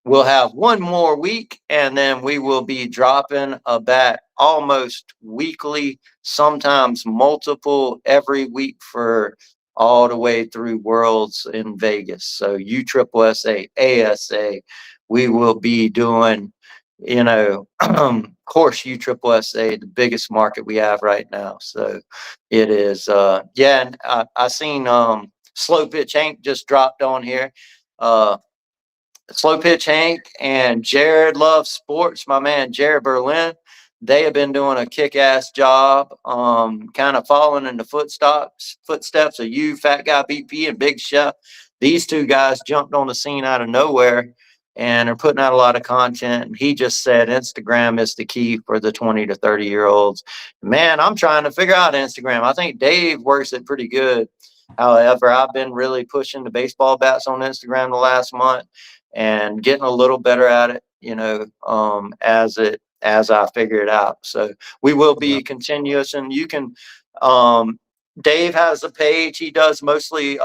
will have one more week, and then we will be dropping a bat almost weekly, sometimes multiple every week for all the way through Worlds in Vegas. So USSSA, ASA, we will be doing, of course, USSSA, the biggest market we have right now. So it is, and I seen Slow Pitch Hank just dropped on here. Slow Pitch Hank and Jared Loves Sports, my man Jared Berlin, they have been doing a kick-ass job, kind of following in the footsteps of you, Fat Guy BP, and Big Chef. These two guys jumped on the scene out of nowhere and are putting out a lot of content. And he just said Instagram is the key for the 20 to 30-year-olds. Man, I'm trying to figure out Instagram. I think Dave works it pretty good. However, I've been really pushing the baseball bats on Instagram the last month and getting a little better at it, as I figure it out. So we will be continuous, and you can, Dave has a page. He does mostly,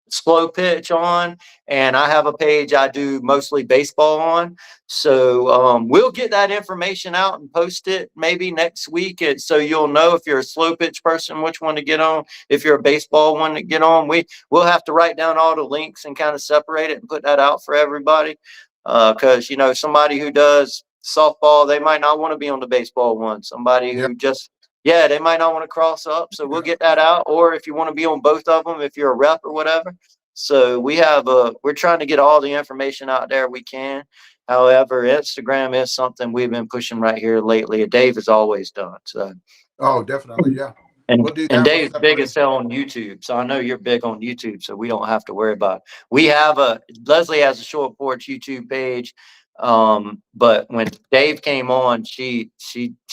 slow pitch on, and I have a page I do mostly baseball on. So we'll get that information out and post it maybe next week, so you'll know if you're a slow pitch person which one to get on. If you're a baseball one to get on, we'll have to write down all the links and kind of separate it and put that out for everybody, because somebody who does softball, they might not want to be on the baseball one. Somebody who just they might not want to cross up. So we'll get that out. Or if you want to be on both of them, if you're a rep or whatever. So we're trying to get all the information out there we can. However, Instagram is something we've been pushing right here lately. Dave has always done. So. Oh, definitely. Yeah. And Dave's big as hell on YouTube. So I know you're big on YouTube, so we don't have to worry about it. Leslie has a Short Porch YouTube page. But when Dave came on, she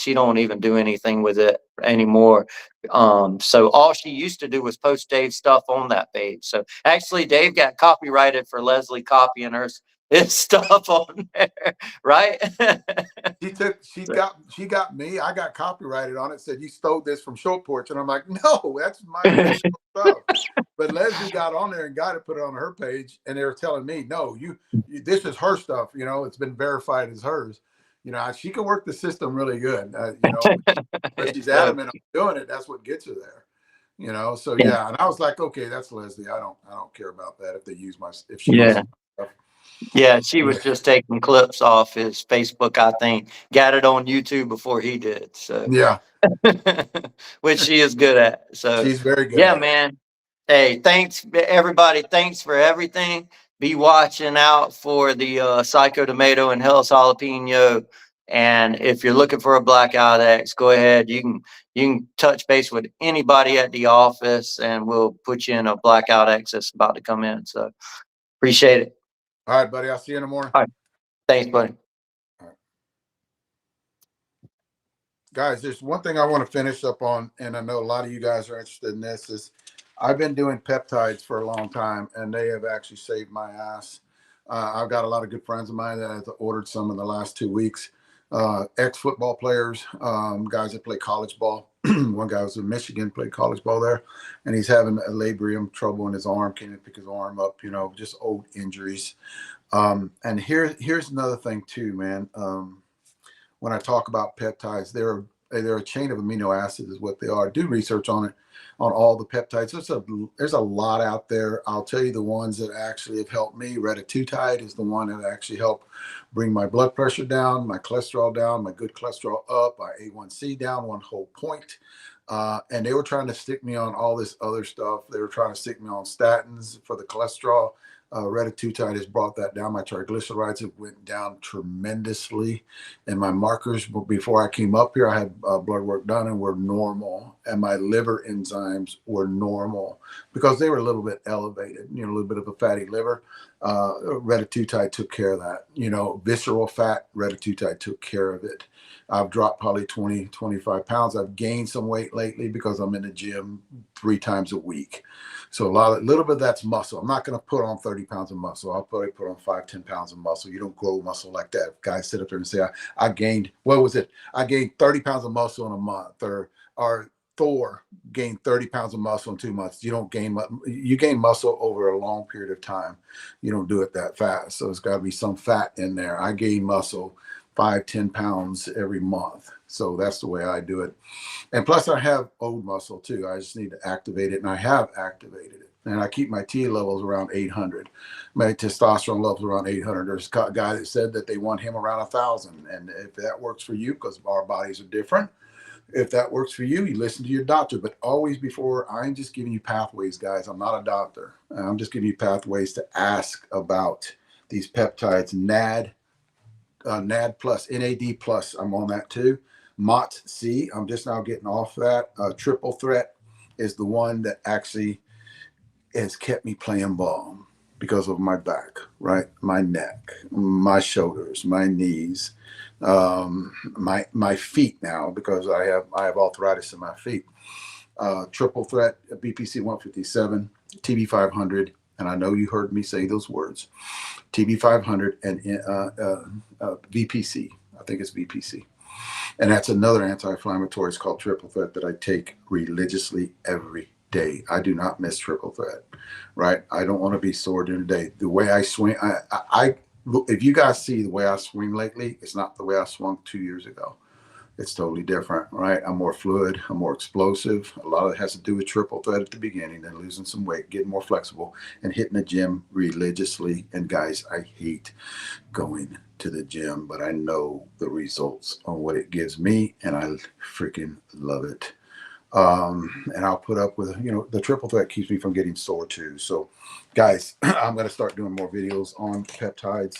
don't even do anything with it anymore. So all she used to do was post Dave's stuff on that page. So actually Dave got copyrighted for Leslie copying his stuff on there, right? She got me. I got copyrighted on it. Said you stole this from Short Porch, and I'm like, no, that's my original stuff. But Leslie got on there and got it, put it on her page, and they were telling me, no, this is her stuff. It's been verified as hers. She can work the system really good. But she's adamant on doing it. That's what gets her there. So yeah. And I was like, okay, that's Leslie. I don't care about that if she uses my stuff. Yeah, she was just taking clips off his Facebook, I think. Got it on YouTube before he did. So yeah. Which she is good at. So she's very good. Yeah, man. Hey, thanks everybody. Thanks for everything. Be watching out for the Psycho Tomato and Hell's Jalapeno And if you're looking for a blackout X, go ahead. You can touch base with anybody at the office, and we'll put you in a blackout X that's about to come in. So appreciate it. All right, buddy. I'll see you in the morning. All right. Thanks, buddy. All right. Guys, there's one thing I want to finish up on, and I know a lot of you guys are interested in this. Is I've been doing peptides for a long time, and they have actually saved my ass. I've got a lot of good friends of mine that have ordered some in the last 2 weeks. Ex-football players, guys that play college ball. One guy was in Michigan, played college ball there, and he's having a labrum trouble in his arm. Can't even pick his arm up. You know, just old injuries. And here's another thing too, man. When I talk about peptides, they're a chain of amino acids is what they are. Do research on it, on all the peptides. There's a lot out there. I'll tell you the ones that actually have helped me. Retatrutide is the one that actually helped bring my blood pressure down, my cholesterol down, my good cholesterol up, my A1C down 1 whole point. And they were trying to stick me on all this other stuff. They were trying to stick me on statins for the cholesterol. Retatrutide has brought that down. My triglycerides have went down tremendously, and my markers before I came up here, I had blood work done and were normal, and my liver enzymes were normal because they were a little bit elevated. You know, a little bit of a fatty liver. Retatrutide took care of that. You know, visceral fat, retatrutide took care of it. I've dropped probably 20, 25 pounds. I've gained some weight lately because I'm in the gym 3 times a week. So a little bit of that's muscle. I'm not going to put on 30 pounds of muscle. I'll probably put on 5, 10 pounds of muscle. You don't grow muscle like that. Guys sit up there and say, I gained, what was it? I gained 30 pounds of muscle in a month, or Thor gained 30 pounds of muscle in 2 months. You don't gain, you gain muscle over a long period of time. You don't do it that fast. So it's got to be some fat in there. I gain muscle 5, 10 pounds every month. So that's the way I do it. And plus I have old muscle too. I just need to activate it, and I have activated it. And I keep my T levels around 800. My testosterone levels around 800. There's a guy that said that they want him around 1,000. And if that works for you, because our bodies are different, if that works for you, you listen to your doctor. But always before, I'm just giving you pathways, guys. I'm not a doctor. I'm just giving you pathways to ask about these peptides. NAD plus, NAD plus, I'm on that too. MOTS-C, I'm just now getting off that. Triple threat is the one that actually has kept me playing ball because of my back, right? My neck, my shoulders, my knees, my feet now, because I have arthritis in my feet. Triple threat, BPC 157, TB 500, and I know you heard me say those words, TB 500 and VPC. I think it's VPC. And that's another anti-inflammatory. It's called triple threat that I take religiously every day. I do not miss triple threat, right? I don't want to be sore during the day. The way I swing, if you guys see the way I swing lately, it's not the way I swung 2 years ago. It's totally different, right? I'm more fluid. I'm more explosive. A lot of it has to do with triple threat at the beginning, then losing some weight, getting more flexible, and hitting the gym religiously. And guys, I hate going to the gym, but I know the results on what it gives me, and I freaking love it. And I'll put up with, you know, the triple threat keeps me from getting sore too. So guys, I'm going to start doing more videos on peptides,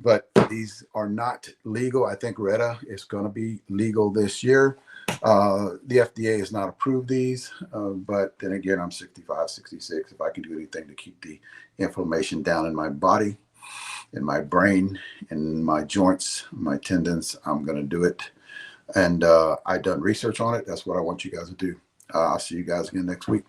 but these are not legal. I think Retta is going to be legal this year. The FDA has not approved these, but then again, I'm 65, 66. If I can do anything to keep the inflammation down in my body, in my brain, in my joints, my tendons, I'm going to do it. And I've done research on it. That's what I want you guys to do. I'll see you guys again next week.